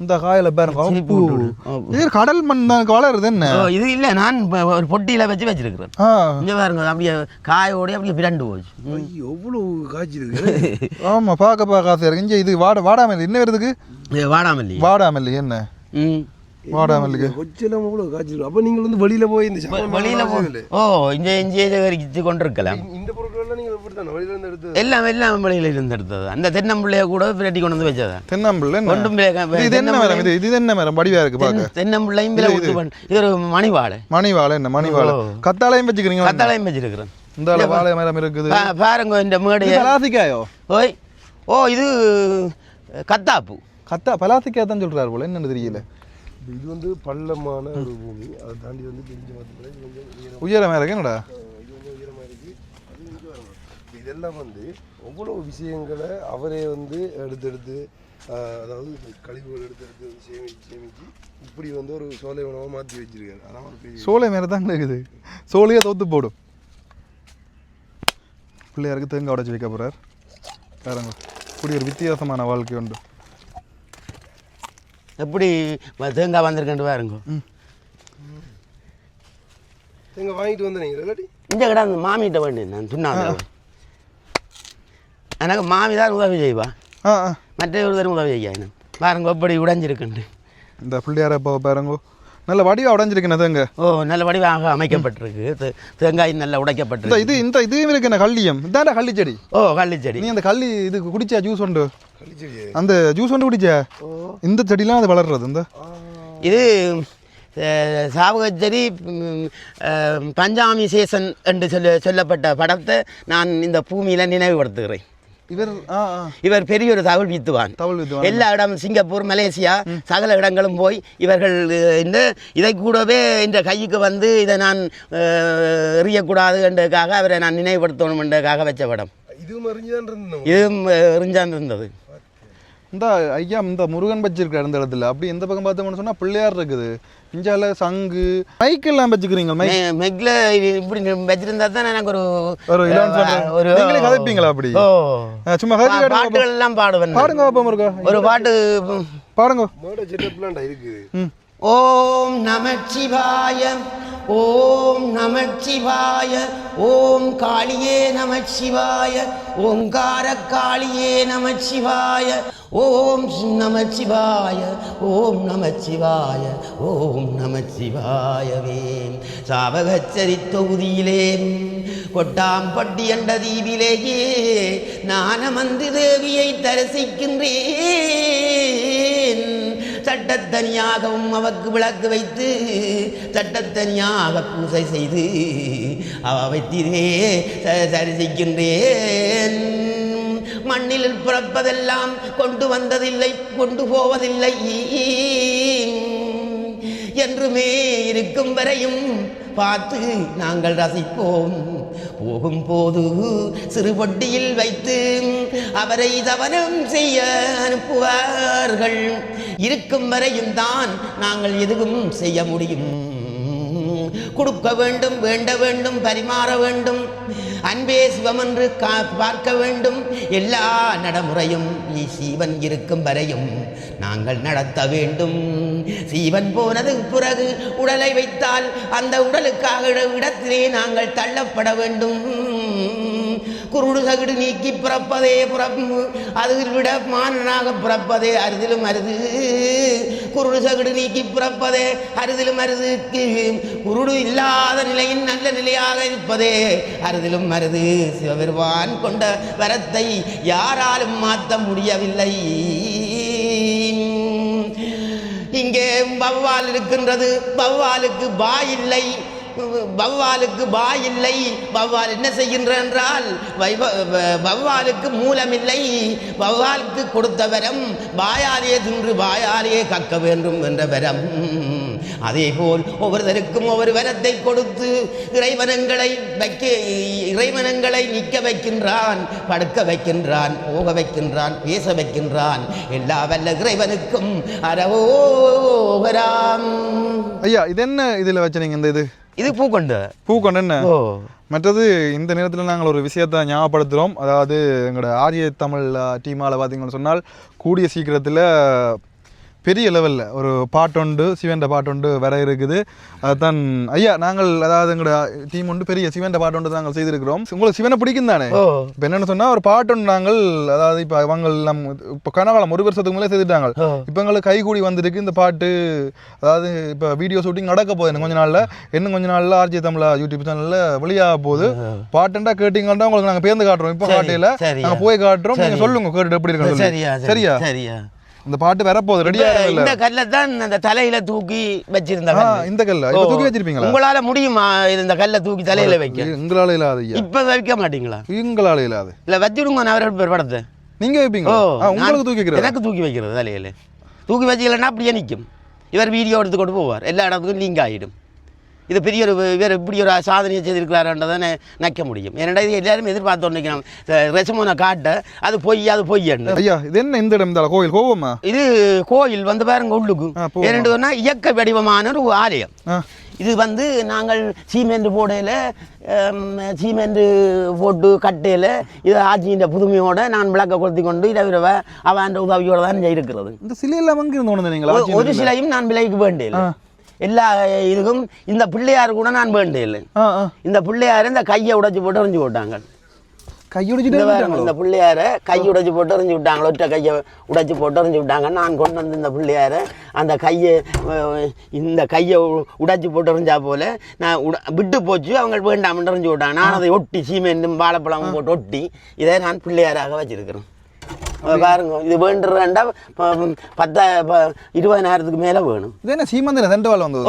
இந்த காயில பாருங்க கடல் மண் வளருது என்ன
இது இல்ல நான் ஒரு பொட்டியில வச்சிருக்கிறேன் இங்க பாருங்க அப்படியே காயோட அப்படியே பிரண்டு போச்சு
எவ்வளவு காய்ச்சிருக்கு
ஆமா பார்க்க ஆசையா இருக்கு இங்க இது வாடாமல்லி என்ன வருதுக்கு வாடாமல்லி என்ன வாடாமல்லிக்கு
கொச்செல்லாம் எவ்வளோ காய்ச்சிருக்கு அப்போ நீங்கள் வந்து வெளியில் போய் இந்த
வெளியில் இங்கே சேகரித்து கொண்டிருக்கலாம்
இந்த பொருட்கள்லாம் நீங்கள் எப்படி தானே வெளியிலேருந்து எடுத்து
எல்லாம் வெளியில இருந்து எடுத்தது அந்த தென்னம்பிள்ளைய கூட பிரட்டி கொண்டு வந்து வச்சதா
தென்னம்பிள்ளை இது என்ன மரம் இது என்ன மரம் வடிவா இருக்கு பார்க்க
தென்னம்பிள்ளையும் இது ஒரு மணிவாழை
என்ன மணிவாழை கத்தாழையும் வச்சுக்கிறீங்க
கத்தாழையும் வச்சிருக்கிறேன்
இந்த வாழை மரம் இருக்குது
பாருங்க இந்த மேடைய
பலாசிக்காயோ
இது கத்தாப்பு
பலாசிக்காய் தான் சொல்றாரு போல என்னன்னு தெரியல
இது வந்து பள்ளமான ஒரு பூமி அதை தாண்டி வந்து கொஞ்சம்
உயரமாக இருக்கு என்னடா
இது வந்து உயரமாக இருக்குது அது இங்கே வரணும் இதெல்லாம் வந்து அவ்வளோ விஷயங்களை அவரே வந்து எடுத்து அதாவது கழிவுகள் எடுத்து சேமிச்சு இப்படி வந்து ஒரு சோலை உணவாக மாற்றி வச்சிருக்காரு அதான்
சோலை மேலே தான் இருக்குது சோலையை தோத்து போடும் பிள்ளையாருக்கு தேங்காய் உடைச்சி வைக்க போகிறார் பாருங்க இப்படி ஒரு வித்தியாசமான வாழ்க்கை உண்டு
எப்படி தேங்காய் வந்திருக்கேன் பாருங்க
தேங்காய் வாங்கிட்டு வந்தீங்க
இந்த கடை அந்த மாமிகிட்ட வேண்டியது நான் சொன்னாங்க எனக்கு மாமி தான் உதவி செய்வா மற்ற ஒருத்தரும் உதவி செய்ய பாருங்க எப்படி உடைஞ்சிருக்குண்டு
இந்த பிள்ளையார பாருங்க நல்ல வடிவாக உடைஞ்சிருக்குண்ணா தேங்க
நல்ல வடிவாக அமைக்கப்பட்டிருக்கு தேங்காய் நல்லா உடைக்கப்பட்டிருக்கு
இது இந்த இதுவும் இருக்கு என்ன கள்ளியம் இதாண்டா கள்ளிச்செடி
கள்ளிச்செடி
நீ அந்த கள்ளி இது குடிச்சா ஜூஸ் உண்டு அந்த ஜூஸ் ஒன்று குடிச்சா இந்த செடிலாம் அது வளர்றது இந்த
இது சாவகச்செடி பஞ்சாமி சேசன் என்று சொல்லப்பட்ட படத்தை நான் இந்த பூமியில் நினைவுபடுத்துகிறேன் இவர் பெரிய ஒரு தகவல் வித்துவான் எல்லா இடம் சிங்கப்பூர் மலேசியா சகல இடங்களும் போய் இவர்கள் இதை கூடவே இந்த கைக்கு வந்து இதை நான் எறியக்கூடாது என்றதுக்காக அவரை நான் நினைவுபடுத்தணும் என்றதுக்காக வச்ச படம் இதுவும் எறிஞ்சான் இருந்தது
இந்த ஐயா இந்த முருகன் வச்சிருக்கிற இந்த இடத்துல அப்படி எந்த பக்கம் பார்த்தோம்னு சொன்னா பிள்ளையார் இருக்குது இஞ்சால சங்கு மைக் எல்லாம் வச்சுக்கிறீங்க
மைக்ல இப்படி வச்சிருந்தா தான் எனக்கு
ஒரு நீங்களே கதைப்பீங்களா அப்படி சும்மா
பாட்டுகள் எல்லாம் பாடுவேன்
பாடுங்க பாப்போம் இருக்கா
ஒரு பாட்டு
பாடுங்க
இருக்குது
ஓம் நமச்சிவாய ஓம் நமச்சிவாய ஓம் காளியே நமச்சிவாய ஓங்கார காளியே நமச்சிவாய ஓம் நமச்சிவாய ஓம் நமச்சிவாய ஓம் நமச்சிவாயவே. சாவகச்சரி தொகுதியிலே கொட்டாம்பட்டி என்ற தீவிலேயே ஞானமந்து தேவியை தரிசிக்கின்றேன். சட்டத்தனியாகவும் அவக்கு விளக்கு வைத்து சட்டத்தனியாக பூசை செய்து அவத்திலே தரிசிக்கின்றேன். மண்ணில் பிறப்பதெல்லாம் கொண்டு வந்ததில்லை, கொண்டு போவதில்லை, என்றுமே இருக்கும் வரையும் பார்த்து நாங்கள் ரசிப்போம். போகும்போது சிறுபொட்டியில் வைத்து அவரை தவனம் செய்ய அனுப்புவார்கள். இருக்கும் வரையும் தான் நாங்கள் எதுவும் செய்ய முடியும். கொடுக்க வேண்டும், வேண்ட வேண்டும், பரிமாற வேண்டும், அன்பே சிவம் என்று பார்க்க வேண்டும். எல்லா நடைமுறையும் சீவன் இருக்கும் வரையும் நாங்கள் நடத்த வேண்டும். சீவன் போனது பிறகு உடலை வைத்தால் அந்த உடலுக்காக இடத்திலே நாங்கள் தள்ளப்பட வேண்டும். குருடு சகுடு நீக்கி பிறப்பதே பிறப்பு, அதை விட மானனாக பிறப்பதே அரிதிலும் அரிது. குருடு சகுடு நீக்கி பிறப்பதே அரிதிலும் அரிது. குருடு இல்லாத நிலையின் நல்ல நிலையாக இருப்பதே அரிதிலும் அரிது. சிவபெருமான் கொண்ட வரத்தை யாராலும் மாற்ற முடியவில்லை. இங்கே வௌவால் இருக்கின்றது, வௌவாலுக்கு வாய் இல்லை, வௌவாலுக்கு வாய் இல்லை. வௌவால் என்ன செய்கின்ற என்றால் வௌவாலுக்கு மூலமில்லை. வௌவாலுக்கு கொடுத்த வரம் வாயாலே தின்று வாயாலே கக்க வேண்டும் என்ற வரம். அதே போல் ஒவ்வொருத்தருக்கும் ஒவ்வொரு வரத்தை கொடுத்து இறைவனங்களை நிற்க வைக்கின்றான், படுக்க வைக்கின்றான், போக வைக்கின்றான், பேச வைக்கின்றான். எல்லா வல்ல இறைவனுக்கும் அரவோகராம்.
ஐயா இது என்ன இதில் வச்ச நீங்கள் இந்த
இது பூக்கொண்டு
என்ன மற்றது இந்த நேரத்தில் நாங்கள் ஒரு விஷயத்தை ஞாபகப்படுத்துகிறோம். அதாவது எங்களோட ஆரிய தமிழ் டீமால் பார்த்தீங்கன்னு சொன்னால் கூடிய சீக்கிரத்தில் பெரிய லெவலில் ஒரு பாட்டொண்டு சிவன் பாட்டொண்டு வர இருக்குது. அதுதான் ஐயா நாங்கள் அதாவது எங்களோட டீம் ஒன்று பெரிய சிவன் பாட்டொண்டு நாங்கள் செய்திருக்கிறோம். உங்களுக்கு சிவனை பிடிக்கும் தானே? இப்போ என்னென்னு சொன்னால் ஒரு பாட்டொன்று நாங்கள் அதாவது இப்போ அவங்க இப்போ கனகாலம் 1 வருஷத்துக்கு மேலே செய்துட்டாங்க. இப்போ எங்களுக்கு கைகூடி வந்திருக்கு இந்த பாட்டு. அதாவது இப்போ வீடியோ ஷூட்டிங் நடக்க போகுது இன்னும் கொஞ்ச நாளில் ஆர்ஜே தமிழா யூடியூப் சேனலில் வெளியாக போகுது. பாட்டுண்டா கேட்டிங்கன்னா உங்களுக்கு நாங்கள் பேர்ந்து காட்டுறோம். இப்போ காட்டையில் நாங்கள் போய் காட்டுறோம். நீங்கள் சொல்லுங்க கேட்டு எப்படி இருக்கு. சரியா சரியா இந்த பாட்டு வரப்போகுது ரெடியா?
இந்த கல்லை தான் அந்த தலையில தூக்கி வச்சிருந்தாங்க.
இந்த கல்ல இப்ப தூக்கி வச்சிருப்பீங்களா?
உங்களால முடியுமா இந்த கல்லை தூக்கி தலையில வைக்க?
எங்களால இல்லாத.
இப்ப வைக்க மாட்டீங்களா?
எங்களால இல்லாத.
இல்ல வச்சிடுங்க. நான் அவரோட பேர் படத்தை
நீங்க வைப்பீங்க. உங்களுக்கு தூக்கி வைக்கிறது.
எனக்கு தூக்கி வைக்கிறது தலையில. தூக்கி வச்சிக்கலன்னா அப்படியே நிற்கும். இவர் வீடியோ எடுத்து கொண்டு போவார். எல்லா இடத்துக்கும் லிங்க் ஆகிடும். இது பெரிய ஒரு இவர் இப்படி ஒரு சாதனையை செய்திருக்கிறாருன்றதை நினைக்க முடியும். ஏன்னா இது எல்லாரும் எதிர்பார்த்தோம். ரெசமோனை காட்ட அது பொய்
ஐயா இது என்ன இந்த இடம் கோயில் கோவமா?
இது கோயில் வந்து பாருங்க உள்ளுக்கு ஏன்னா இயக்க வடிவமான ஒரு ஆலயம். இது வந்து நாங்கள் சீமெண்ட் போடையில் சீமெண்ட் போட்டு கட்டையில் இது ஆட்சியின் புதுமையோட நான் விளக்க கொளுத்தி கொண்டு இரவிரவ அவன் உதவியோடு தான் இருக்கிறது.
இந்த சிலையெல்லாம் அங்கே இருந்து
ஒரு சிலையும் நான் விலைக்கு வேண்டிய எல்லா இதுக்கும் இந்த பிள்ளையார் கூட நான் வேண்டிய இந்த பிள்ளையார் இந்த கையை உடைச்சு போட்டு எறிஞ்சு போட்டாங்க. இந்த பிள்ளையாரை கை உடைச்சு போட்டு எறிஞ்சு விட்டாங்க. ஒற்றை கையை உடைச்சு போட்டு எறிஞ்சு விட்டாங்க. நான் கொண்டு வந்து இந்த பிள்ளையாரை அந்த கையை உடைச்சு போட்டு எறிஞ்சா போல நான் விட்டு போச்சு. அவங்க வேண்டாம் எறிஞ்சு விட்டாங்க. நான் அதை ஒட்டி சீமெண்ட்டும் வாழைப்பழமும் போட்டு ஒட்டி இதை நான் பிள்ளையாராக வச்சிருக்கிறேன். பாருங்க இது வேண்டுறா 10,000-20,000 மேலே வேணும்.
இது என்ன சீமெண்ட் தண்டவாளம் வந்தது?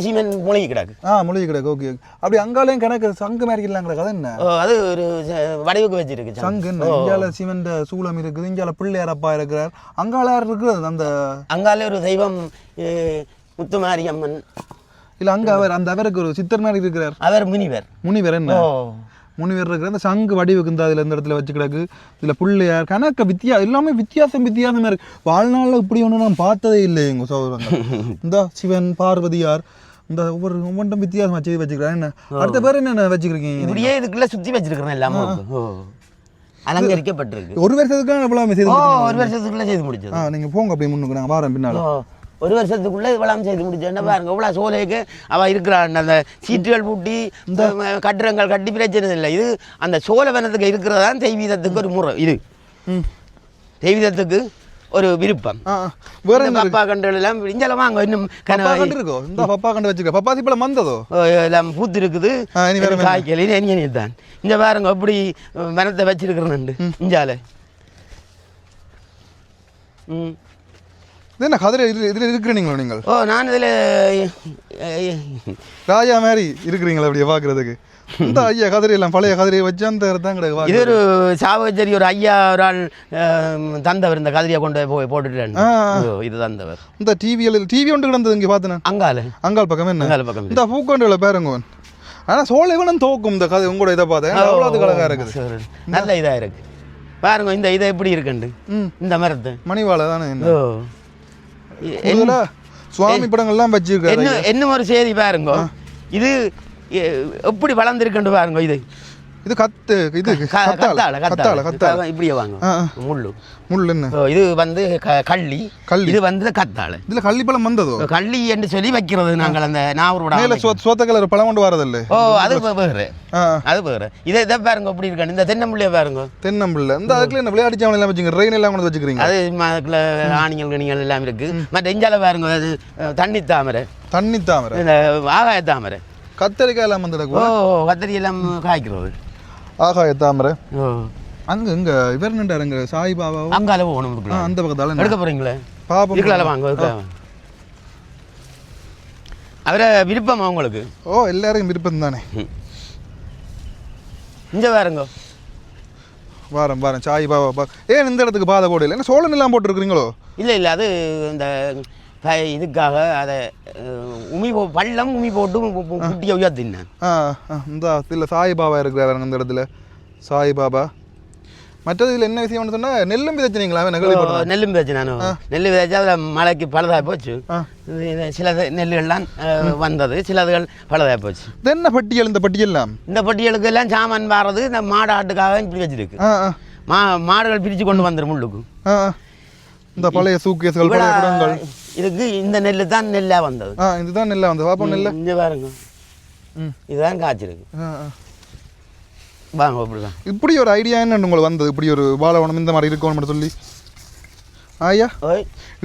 சீமெண்ட் முழுகி கிடக்கு.
முழுகி கிடக்கு. ஓகே. அப்படி அங்காலையும் கணக்கு சங்கு மாதிரி இல்லைங்களா? கதை என்ன?
அது ஒரு வடிவுக்கு வச்சிருக்கு சங்கு.
இங்கால சீமெண்ட் சூளம் இருக்குது, இங்கால பிள்ளையாரப்பா இருக்கிறார். அங்கால யார் இருக்குது? அந்த அங்கால
ஒரு தெய்வம் முத்துமாரியம்மன்
இல்லை. அங்கே அவருக்கு ஒரு சித்தர் மாதிரி இருக்கிறார்.
அவர் முனிவர்
என்ன முனிவர் இருக்கிற அந்த சங்கு வடிவுக்கு இந்த அதில் இந்த இடத்துல வச்சு கிடக்கு. இதில் பிள்ளையார் கணக்க எல்லாமே வித்தியாசமாக இருக்கு. வாழ்நாளில் இப்படி ஒன்று நான் பார்த்ததே இல்லை எங்கள் சகோதரங்க. இந்த சிவன் பார்வதியார் இந்த ஒவ்வொன்றும் வித்தியாசமாக செய்து வச்சுக்கிறேன். என்ன அடுத்த பேர் என்ன வச்சுக்கிறீங்க?
இப்படியே இதுக்குள்ள சுற்றி வச்சிருக்கிறேன். எல்லாமே அலங்கரிக்கப்பட்டிருக்கு.
ஒரு வருஷத்துக்கு
ஒரு வருஷத்துக்குள்ள செய்து முடிச்சது.
நீங்கள் போங்க அப்படியே முன்னுக்கு நாங்கள் வாரம் பின்னால்
ஒரு வருஷத்துக்குள்ள இவ்வளவு செய்து முடிச்சேன்னா பாருங்க இவ்வளவு சோலைக்கு அவ இருக்கிறான் அந்த சீட்டுகள் பூட்டி இந்த கட்டிடங்கள் கட்டி பிரச்சனை இல்லை இது அந்த சோழவனத்துக்கு இருக்கிறதான் தெய்வீதத்துக்கு ஒரு முறை இது தெய்வீதத்துக்கு ஒரு விருப்பம்
வேற
பப்பா கண்டுகள் எல்லாம் இஞ்சல வாங்க இன்னும்
இருக்கோ இந்த பப்பா கண்டு வச்சுக்க பப்பாசி பழம் வந்ததோ
எல்லாம் பூத்து இருக்குது காய்க்கல் இனி தான் இந்த பாருங்க அப்படி வனத்தை வச்சிருக்கிறேன் இஞ்சால
என்ன கதிரை இதில் இருக்கிறீங்களோ நீங்கள்
நான் இதில்
ராஜா மாதிரி இருக்கிறீங்களா அப்படியே பார்க்குறதுக்கு இந்த ஐயா கதிரை எல்லாம் பழைய கதிரையை வச்சு அந்த தான் கிடையாது
இது ஒரு சாவச்சேரி ஒரு ஐயா ஒரு ஆள் தந்தவர் இந்த கதிரியை கொண்டு போய் போட்டுட்டேன் இது தந்தவர்
இந்த டிவி ஒன்று கிடந்தது இங்கே பார்த்தேன் அங்கால் பக்கம் என்ன
அங்கால பக்கம்
இந்த பூக்கொண்டுல பேருங்க ஆனால் சோழவனும் தோக்கும் இந்த கதை உங்களோட இதை பார்த்தேன் அவ்வளோ கழகாக இருக்குது
நல்ல இதாக இருக்கு பாருங்க இந்த இதை எப்படி இருக்குண்டு இந்த மரத்து
மணிவாழை தானே சுவாமி படங்கள்லாம் வச்சிருக்காரு
என்ன ஒரு செய்தி பாருங்க இது எப்படி வளர்ந்துருக்குன்னு பாருங்க இது
கத்து இது கத்தாழை
இப்படியே வாங்க
முள்ளு என்ன
இது வந்து கள்ளி இது வந்து கத்தாழை
இதுல கள்ளிப்பழம் வந்ததோ
கள்ளி என்று சொல்லி வைக்கிறது நாங்கள் அந்த நாவரோட
மேல சோத்த கலர் பழம் கொண்டு வரதில்லை
அது வேறு அது வேறு இதை பாருங்க எப்படி இருக்காங்க இந்த தென்னம்பிள்ளைய பாருங்க
தென்னம்பிள்ளை இந்த அதுக்குள்ள என்ன விளையாடிச்சாமல் எல்லாம் வச்சுங்க ரெயின் எல்லாம் கொண்டு வச்சுக்கிறீங்க
அது அதுக்குள்ள ஆணிகள் கணிகள் எல்லாம் இருக்கு மற்ற இஞ்சால பாருங்க அது தண்ணி தாமரை இந்த ஆகாய தாமரை
கத்தரிக்காய் எல்லாம் வந்துடும்
கத்தரி எல்லாம் காய்க்கிறது
ஆகாய தாமரை அங்க இங்க இவர் நின்றாருங்க சாய் பாபா
அங்கால போகணும்
அந்த பக்கத்தால
எடுக்க போறீங்களே
பாப்போம்
இதுக்குள்ள வாங்க அவரை விருப்பம் அவங்களுக்கு
எல்லாருக்கும் விருப்பம் தானே
இங்க பாருங்க
வாரம் சாய் பாபா ஏன் இந்த இடத்துக்கு பாதை போடல என்ன சோழன் எல்லாம் போட்டுருக்குறீங்களோ
இல்லை அது இந்த இதுக்காக அதை பள்ளம் உமி போட்டு குட்டியை உயர்த்தினேன்
இந்த இதில் சாய்பாபா இருக்கிறாரு இந்த இடத்துல சாய்பாபா மற்றது இதில் என்ன விஷயம் சொன்னால் நெல்லும் விதைச்சினீங்களா
நெல்லும் விதைச்சு நான் நெல் விதைச்சா அதில் மழைக்கு பழுதாகி போச்சு சில நெல்லுகள்லாம் வந்தது சிலதுகள் பழுதாகி போச்சு
என்ன பட்டியல் இந்த பட்டியல்லாம்
இந்த பட்டியலுக்கு எல்லாம் சாமான் வாரது இந்த மாடு ஆட்டுக்காக இப்படி வச்சிருக்கு மாடுகள் பிரித்து கொண்டு வந்துடும் முள்ளுக்கு
இந்த பழைய சூக்கேஸ்கள் பழைய குடங்கள்
இதுக்கு இந்த நெல்லு தான் நெல்லா வந்தது
இதுதான் நெல்லா வந்தது பாப்போம் நெல்ல
இங்க பாருங்க இதுதான் காய்ச்சிருக்கு வாங்க அப்படிதான்
இப்படி ஒரு ஐடியா என்ன உங்களுக்கு வந்தது இப்படி ஒரு வாழவனம் இந்த மாதிரி இருக்கணும்னு சொல்லி ஐயா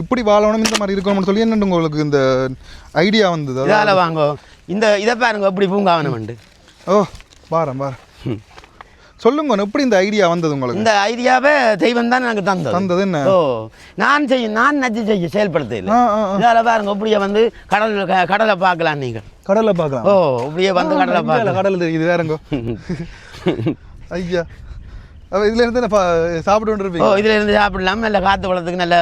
இப்படி வாழவனம் இந்த மாதிரி இருக்கணும்னு சொல்லி என்ன உங்களுக்கு இந்த ஐடியா வந்தது
இதால வாங்க இந்த இதை பாருங்க எப்படி பூங்காவனம் உண்டு
பாரம் சொல்லுங்க எப்படி இந்த ஐடியா வந்தது உங்களுக்கு
இந்த ஐடியாவை தெய்வம் தான் எனக்கு தந்தது
என்ன
நான் நச்சு செய்ய செயல்படுத்த இல்லை இதால பாருங்க இப்படியே வந்து கடலை பார்க்கலாம் நீங்க
கடலை பார்க்கலாம்
இப்படியே வந்து கடலை பார்க்கலாம்
கடல் தெரியுது வேறங்க ஐயா இதுல இருந்து சாப்பிட்டு கொண்டிருப்பீங்க
இதுல இருந்து சாப்பிடலாம் நல்ல காத்து வளத்துக்கு நல்ல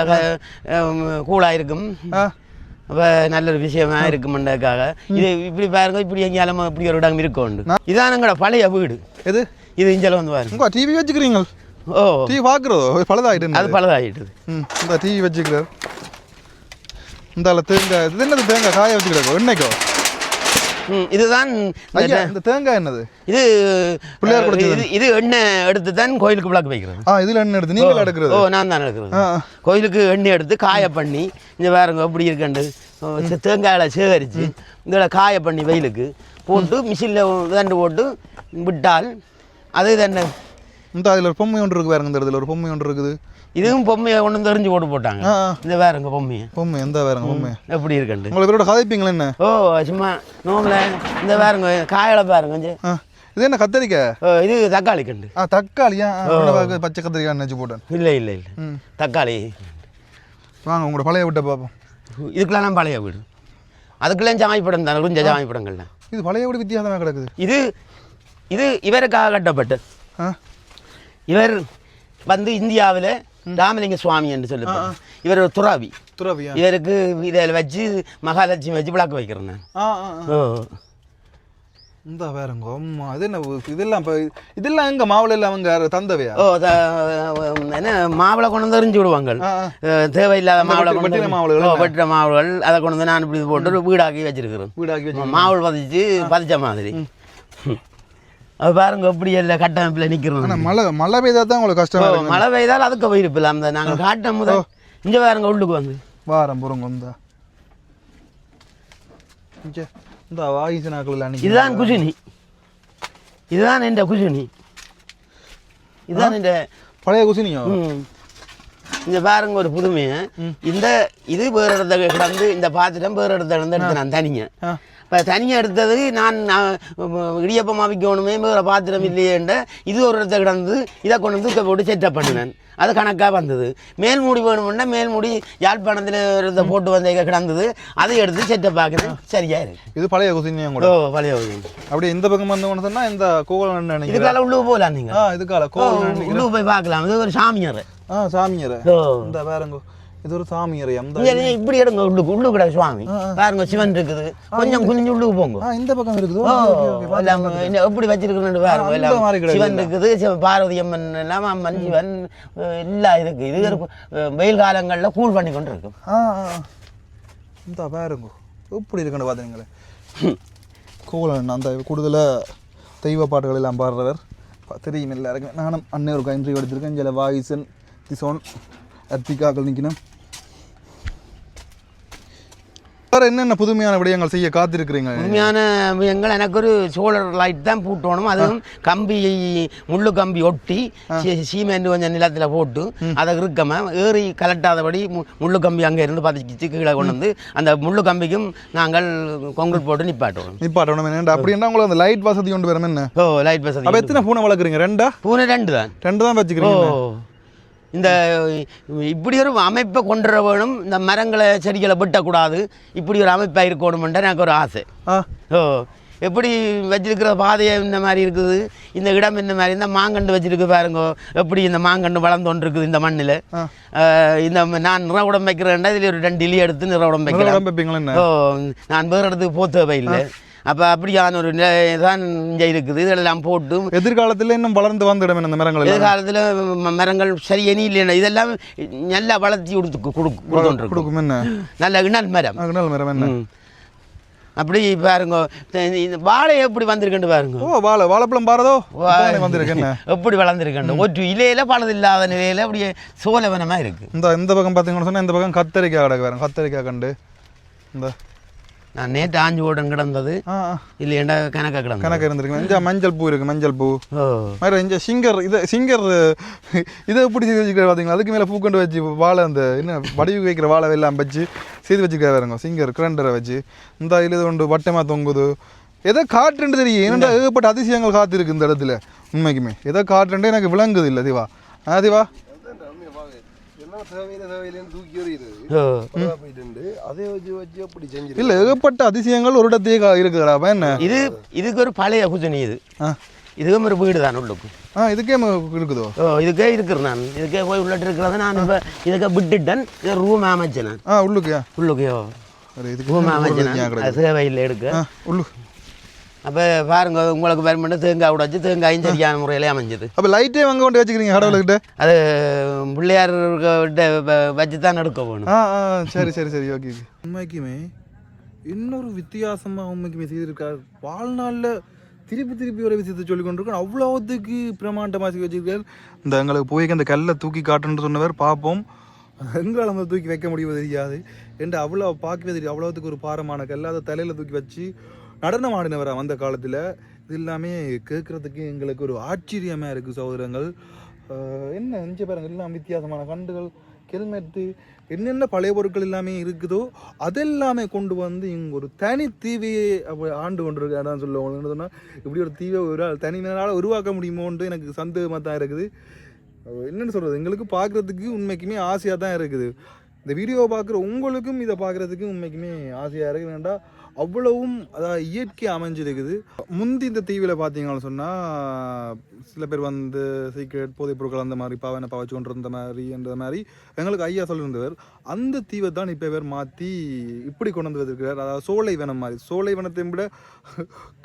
கூலா இருக்கும் அப்போ நல்ல ஒரு விஷயமா இருக்குமென்றதுக்காக இது இப்படி பாருங்க இப்படி எங்கேயாலும் இப்படி ஒரு இடம் இருக்கும் இதான் எங்களோட பழைய வீடு இது இஞ்சல வந்து பாருங்க
டிவி வச்சுக்கிறீங்க டிவி பார்க்குறதோ பழுதாயிட்டு
அது பழுதாயிட்டுது
இந்த டிவி வச்சுக்கிறார் இந்த தேங்காய் இது என்னது தேங்காய் காய வச்சுக்கிறாக்கோ என்னைக்கோ
இதுதான்
இந்த தேங்காய் என்னது
இது பிள்ளையார் கொடுத்தது இது எண்ணெய் எடுத்து தான் கோயிலுக்கு விளக்கு வைக்கிறது
இதுல எண்ணெய் எடுத்து நீங்கள் எடுக்கிறது
நான் தான் எடுக்கிறது கோயிலுக்கு எண்ணெய் எடுத்து காய பண்ணி இங்கே வேறுங்க எப்படி இருக்கண்டு தேங்காயில சேகரித்து இதில் காய பண்ணி வெயிலுக்கு போட்டு மிஷினில் தண்டு போட்டு விட்டால் அது தண்டு
இந்த அதில் ஒரு பொம்மை ஒன்று இருக்குது வேறுங்க இந்த இடத்துல ஒரு பொம்மை ஒன்று இருக்குது
இதுவும் பொம்மையை கொண்டு தெரிஞ்சு போட்டு போட்டாங்க இந்த வேறுங்க பொம்மை
எந்த வேறுங்க பொம்மை
எப்படி இருக்கண்டு
உங்களுக்கு இவரோட கதைப்பீங்களா என்ன
சும்மா நோம்பல இந்த வேறுங்க காயலை பாருங்க
இது என்ன கத்தரிக்காய்
இது தக்காளி கண்டு
தக்காளியா பச்சை கத்திரிக்காய் நினைச்சு போட்டேன்
இல்லை தக்காளி
வாங்க உங்களோட பழைய வீட்டை பார்ப்போம்
இதுக்கெல்லாம் பழைய வீடு அதுக்கெல்லாம் ஜாமிப்படம் தானே கொஞ்சம் ஜாமிப்படங்கள்லாம்
இது பழைய வீடு வித்தியாசமாக கிடக்குது
இது இவருக்காக கட்டப்பட்டு இவர் வந்து இந்தியாவில் ராமலிங்க சுவாமி என்று சொல்லுவாங்க இவர் ஒரு துறாவி இவருக்கு இதில் வச்சு மகாலட்சுமி வச்சு விளக்கு வைக்கிறேன் நான்
இந்த வேறங்க அம்மா அது என்ன இதெல்லாம் எங்க மாவுளை எல்லாம் அவங்க தந்தவையா
என்ன மாவுளை கொண்டு வந்து எறிஞ்சு விடுவாங்க தேவையில்லாத மாவுளை வெட்டுற மாவுகள் அதை கொண்டு வந்து நான் இப்படி போட்டு வீடாக்கி வச்சிருக்கிறேன் மாவுள் பதிச்ச மாதிரி அது பாருங்க எப்படி எல்லாம் கட்டமைப்பில் நிற்கிறோம்
மழை பெய்தா தான் உங்களுக்கு கஷ்டம்
மழை பெய்தால் அதுக்கு போயிருப்பில்ல அந்த நாங்கள் காட்டும் முதல் இங்கே பாருங்க உள்ளுக்கு வந்து
வாரம் போகிறோங்க வந்தா இந்த வாகிச நாட்கள் அன்னைக்கு
இதுதான் குஷினி, இதுதான் என் குஷினி, இதுதான் என்
பழைய குசினியோ.
இந்த பாருங்க ஒரு புதுமையை, இந்த இது வேறு இடத்துல கிடந்து இந்த பாத்திரம் வேறு இடத்துல இருந்து எடுத்து நான் தனிங்க. இப்போ தனியாக எடுத்தது நான் இடியப்பம் அவிக்கணுமே வேறு பாத்திரம் இல்லையேன்ற இது ஒரு இடத்துல கிடந்து இதை கொண்டு வந்து போட்டு செட்டப் பண்ணினேன். அது கணக்காக வந்தது. மேல்மூடி வேணும்னா மேல்மூடி யாழ்ப்பாணத்தில் இருந்த போட்டு வந்த கிடந்தது, அதை எடுத்து செட்டப் ஆக்குறேன். சரியா இருக்கு.
இது பழைய குசினியும் கூட.
ஓ பழைய குசினி.
அப்படியே இந்த பக்கம் வந்து ஒன்று சொன்னால் இந்த கோவில்
இதுக்கால உள்ளே போகலாம் நீங்கள்.
இதுக்கால கோவில்
உள்ளே போய் பார்க்கலாம். இது ஒரு சாமியார்.
சாமியார். இந்த பாருங்க இது ஒரு சாமியார்.
இப்படி எடுங்க, உள்ளுக்கு உள்ளு கிடக்கு சுவாமி பாருங்க. சிவன் இருக்குது, கொஞ்சம் குனிஞ்சு உள்ளுக்கு போங்க.
இந்த பக்கம் இருக்குது.
எப்படி வச்சிருக்கணும் பாருங்க. சிவன் இருக்குது, பார்வதி அம்மன் எல்லாம் அம்மன் சிவன் எல்லாம் இருக்கு. இது வெயில் காலங்களில் கூல் பண்ணி கொண்டு இருக்கு.
இந்த பாருங்க எப்படி இருக்குன்னு பார்த்தீங்களே. கோவில் அந்த கூடுதலாக தெய்வ பாட்டுகள் எல்லாம் பாடுறவர் தெரியும் எல்லாருக்கும். நானும் அன்னை ஒரு இன்டர்வியூ எடுத்திருக்கேன். சில வாகிசன் திசோன் அத்திகாக்கள் நிற்கணும். வேறு என்னென்ன புதுமையான விடயங்கள் செய்ய காத்திருக்கிறீங்க?
புதுமையான விடயங்கள் எனக்கு ஒரு சோலார் லைட் தான் பூட்டணும். அதுவும் கம்பி முள்ளு கம்பி ஒட்டி சீமெண்ட் கொஞ்சம் நிலத்தில் போட்டு அதை இறுக்கமாக ஏறி கலட்டாதபடி முள்ளு கம்பி அங்கே இருந்து பதிச்சு கீழே கொண்டு வந்து அந்த முள்ளு கம்பிக்கும் நாங்கள் கொங்கல் போட்டு நிப்பாட்டணும்.
என்ன அப்படின்னா உங்களுக்கு அந்த லைட் வசதி கொண்டு வரும். என்ன
லைட் வசதி.
அப்போ எத்தனை பூனை வளர்க்குறீங்க? பூனை ரெண்டு தான் வச்சுக்கிறீங்க.
இந்த இப்படி ஒரு அமைப்பை கொண்டு வேணும். இந்த மரங்களை செடிகளை வெட்டக்கூடாது, இப்படி ஒரு அமைப்பாக இருக்கணும்ன்ற எனக்கு ஒரு ஆசை. எப்படி வச்சிருக்கிற பாதையை இந்த மாதிரி இருக்குது, இந்த இடம் இந்த மாதிரி, இந்த மாங்கண்டு வச்சிருக்கு பாருங்க, எப்படி இந்த மாங்கண்டு வளர்ந்து இருக்குது இந்த மண்ணில். இந்த நான் நிறவுடம் வைக்கிறேன்டா இதில் ஒரு 2 இலி எடுத்து நிறவுடம் வைக்கிறேன். நான் வேறு இடத்துக்கு போக தேவையில்லை. அப்போ அப்படியான ஒரு தான் இங்கே இருக்குது. இதெல்லாம் போட்டு
எதிர்காலத்தில் இன்னும் வளர்ந்து வந்துடும் இந்த மரங்கள்.
எதிர்காலத்தில் மரங்கள் சரி இனி இல்லைன்னா இதெல்லாம் நல்லா வளர்த்தி கொடுக்கும். நல்ல இணல் மரம்.
என்ன
அப்படி பாருங்க. இந்த வாழை எப்படி வந்திருக்குன்னு பாருங்க.
வாழைப்பழம் பாரதோ வந்திருக்கு.
எப்படி வளர்ந்துருக்கு. ஒரு இலையில பழது இல்லாத நிலையில அப்படியே சோழவனமாக இருக்கு.
இந்த பக்கம் பார்த்தீங்கன்னு சொன்னால் இந்த பக்கம் கத்தரிக்காய் கிடக்கு. வேறு கத்தரிக்காய் கண்டு இந்த
நான் நேற்று ஆஞ்சு ஓடம் கிடந்தது இல்லை ஏண்டா கணக்காக கிடந்தது.
கணக்கு இருந்திருக்கு. இங்கே மஞ்சள் பூ இருக்குது. மஞ்சள் பூ வேறு இங்கே சிங்கர். இதை எப்படி செய்து வச்சுக்கிற பார்த்தீங்களா? அதுக்கு மேலே பூக்கொண்டு வச்சு வாழை அந்த என்ன வடிவு வைக்கிற வாழை எல்லாம் வச்சு செய்து வச்சுக்கிற வேறுங்க. சிங்கர் கிரண்டரை வச்சு இந்த இதில் கொண்டு வட்டமாக தொங்குது. எதோ காற்றுன்னு தெரியும். ஏன்னா ஏகப்பட்ட அதிசயங்கள் காத்து இருக்குது இந்த இடத்துல. உண்மைக்குமே எதோ காற்றுன்ட்டு எனக்கு விளங்குது இல்லை திவா. திவா இல்ல ஏகப்பட்ட அதிசயங்கள் ஒரு இடத்தையே இருக்குதா? என்ன
இதுக்கு ஒரு பழைய குஜனி. இதுக்கும் ஒரு வீடு தான் உள்ளுக்கு.
இதுக்கே இருக்குதோ?
இதுக்கே இருக்கிறேன் நான். இதுக்கே போய் உள்ளட்டு இருக்கிறத நான் இப்போ இதுக்கே விட்டுட்டேன். ரூம் அமைச்சேன் நான். உள்ளுக்கையோ ரூம் அமைச்சேன். சேவையில் எடுக்க
உள்ளு.
அப்போ பாருங்க, உங்களுக்கு பெருமட்டு தேங்காய் உடைச்சி தேங்காயும் சரியான முறையிலே அமைஞ்சது.
அப்போ லைட்டே வாங்க கொண்டு வச்சுக்கிறீங்க கடவுள்கிட்ட?
அது பிள்ளையார்கிட்ட வச்சு தான் எடுக்க போகணும்.
சரி சரி சரி ஓகே. உண்மைக்குமே இன்னொரு வித்தியாசமாக உண்மைக்குமே செய்திருக்கார். வாழ்நாளில் திருப்பி ஒரு விஷயத்தை சொல்லி கொண்டிருக்கோம். அவ்வளோத்துக்கு பிரமாண்டமாக வச்சிருக்கார். இந்த எங்களுக்கு போய் அந்த கல்லை தூக்கி காட்டுன்னு சொன்னவர் பார்ப்போம். எங்களால் நம்ம தூக்கி வைக்க முடியும் தெரியாது என்று அவ்வளோ பார்க்கவே தெரியும். அவ்வளோத்துக்கு ஒரு பாரமான கல்லை அதை தலையில் தூக்கி வச்சு நடனம் ஆடினவரா அந்த காலத்தில். இது எல்லாமே கேட்குறதுக்கு எங்களுக்கு ஒரு ஆச்சரியமாக இருக்குது சகோதரங்கள். என்ன நினச்சி பாருங்கள், எல்லாம் வித்தியாசமான கண்டுகள், ஹெல்மெட்டு, என்னென்ன பழைய பொருட்கள் எல்லாமே இருக்குதோ அதெல்லாமே கொண்டு வந்து இங்கே ஒரு தனி தீவையை ஆண்டு கொண்டு இருக்கான்னு சொல்லுவாங்க. சொன்னால் இப்படி ஒரு தீவை ஒரு தனிமையால் உருவாக்க முடியுமோன்ட்டு எனக்கு சந்தேகமாக தான் இருக்குது. என்னென்னு சொல்கிறது, எங்களுக்கு பார்க்குறதுக்கு உண்மைக்குமே ஆசையாக தான் இருக்குது. இந்த வீடியோவை பார்க்குற உங்களுக்கும் இதை பார்க்குறதுக்கு உண்மைக்குமே ஆசையாக இருக்குது. வேண்டா அவ்வளவும் அதாவது இயற்கையாக அமைஞ்சிருக்குது. முந்தி இந்த தீவில் பார்த்தீங்கன்னு சொன்னால் சில பேர் வந்து சீக்கிரம் போதைப் பொருட்கள் அந்த மாதிரி பாவனை பாவச்சு கொண்டு இருந்த மாதிரி எங்களுக்கு ஐயா சொல்லியிருந்தவர். அந்த தீவை தான் இப்போ பேர் மாற்றி இப்படி கொண்டு வந்து வந்திருக்கிறார். அதாவது சோலை வனம் மாதிரி. சோலை வனத்தை விட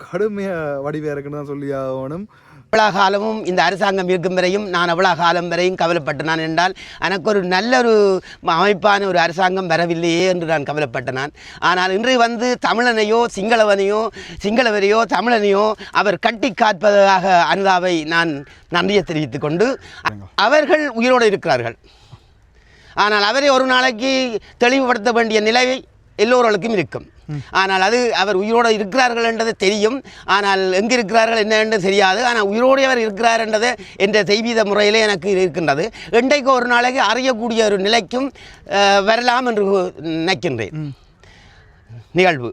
கடுமையாக வடிவாக இருக்குன்னு தான் சொல்லி ஆகணும்.
எவ்வளோ காலமும் இந்த அரசாங்கம் இருக்கும் வரையும் நான் எவ்வளோ காலம் வரையும் கவலைப்பட்டேன் என்றால் எனக்கு ஒரு நல்ல ஒரு அமைப்பான ஒரு அரசாங்கம் வரவில்லையே என்று நான் கவலைப்பட்டேன். ஆனால் இன்று வந்து தமிழனையோ சிங்களவரையோ தமிழனையோ அவர் கட்டி காப்பதாக அனுதாவை நான் நன்றியை தெரிவித்துக் கொண்டு, அவர்கள் உயிரோடு இருக்கிறார்கள். ஆனால் அவரை ஒரு நாளைக்கு தெளிவுபடுத்த வேண்டிய நிலை எல்லோருக்கும் இருக்கும். ஆனால் அது அவர் உயிரோடு இருக்கிறார்கள் என்றது தெரியும். ஆனால் எங்கே இருக்கிறார்கள் என்ன என்று தெரியாது. ஆனால் உயிரோடு அவர் இருக்கிறார் என்றது என்ற தெய்வீக முறையிலே எனக்கு இருக்கின்றது. இன்றைக்கு ஒரு நாளைக்கு அறியக்கூடிய ஒரு நிலைக்கும் வரலாம் என்று நினைக்கின்றேன். நிகழ்வு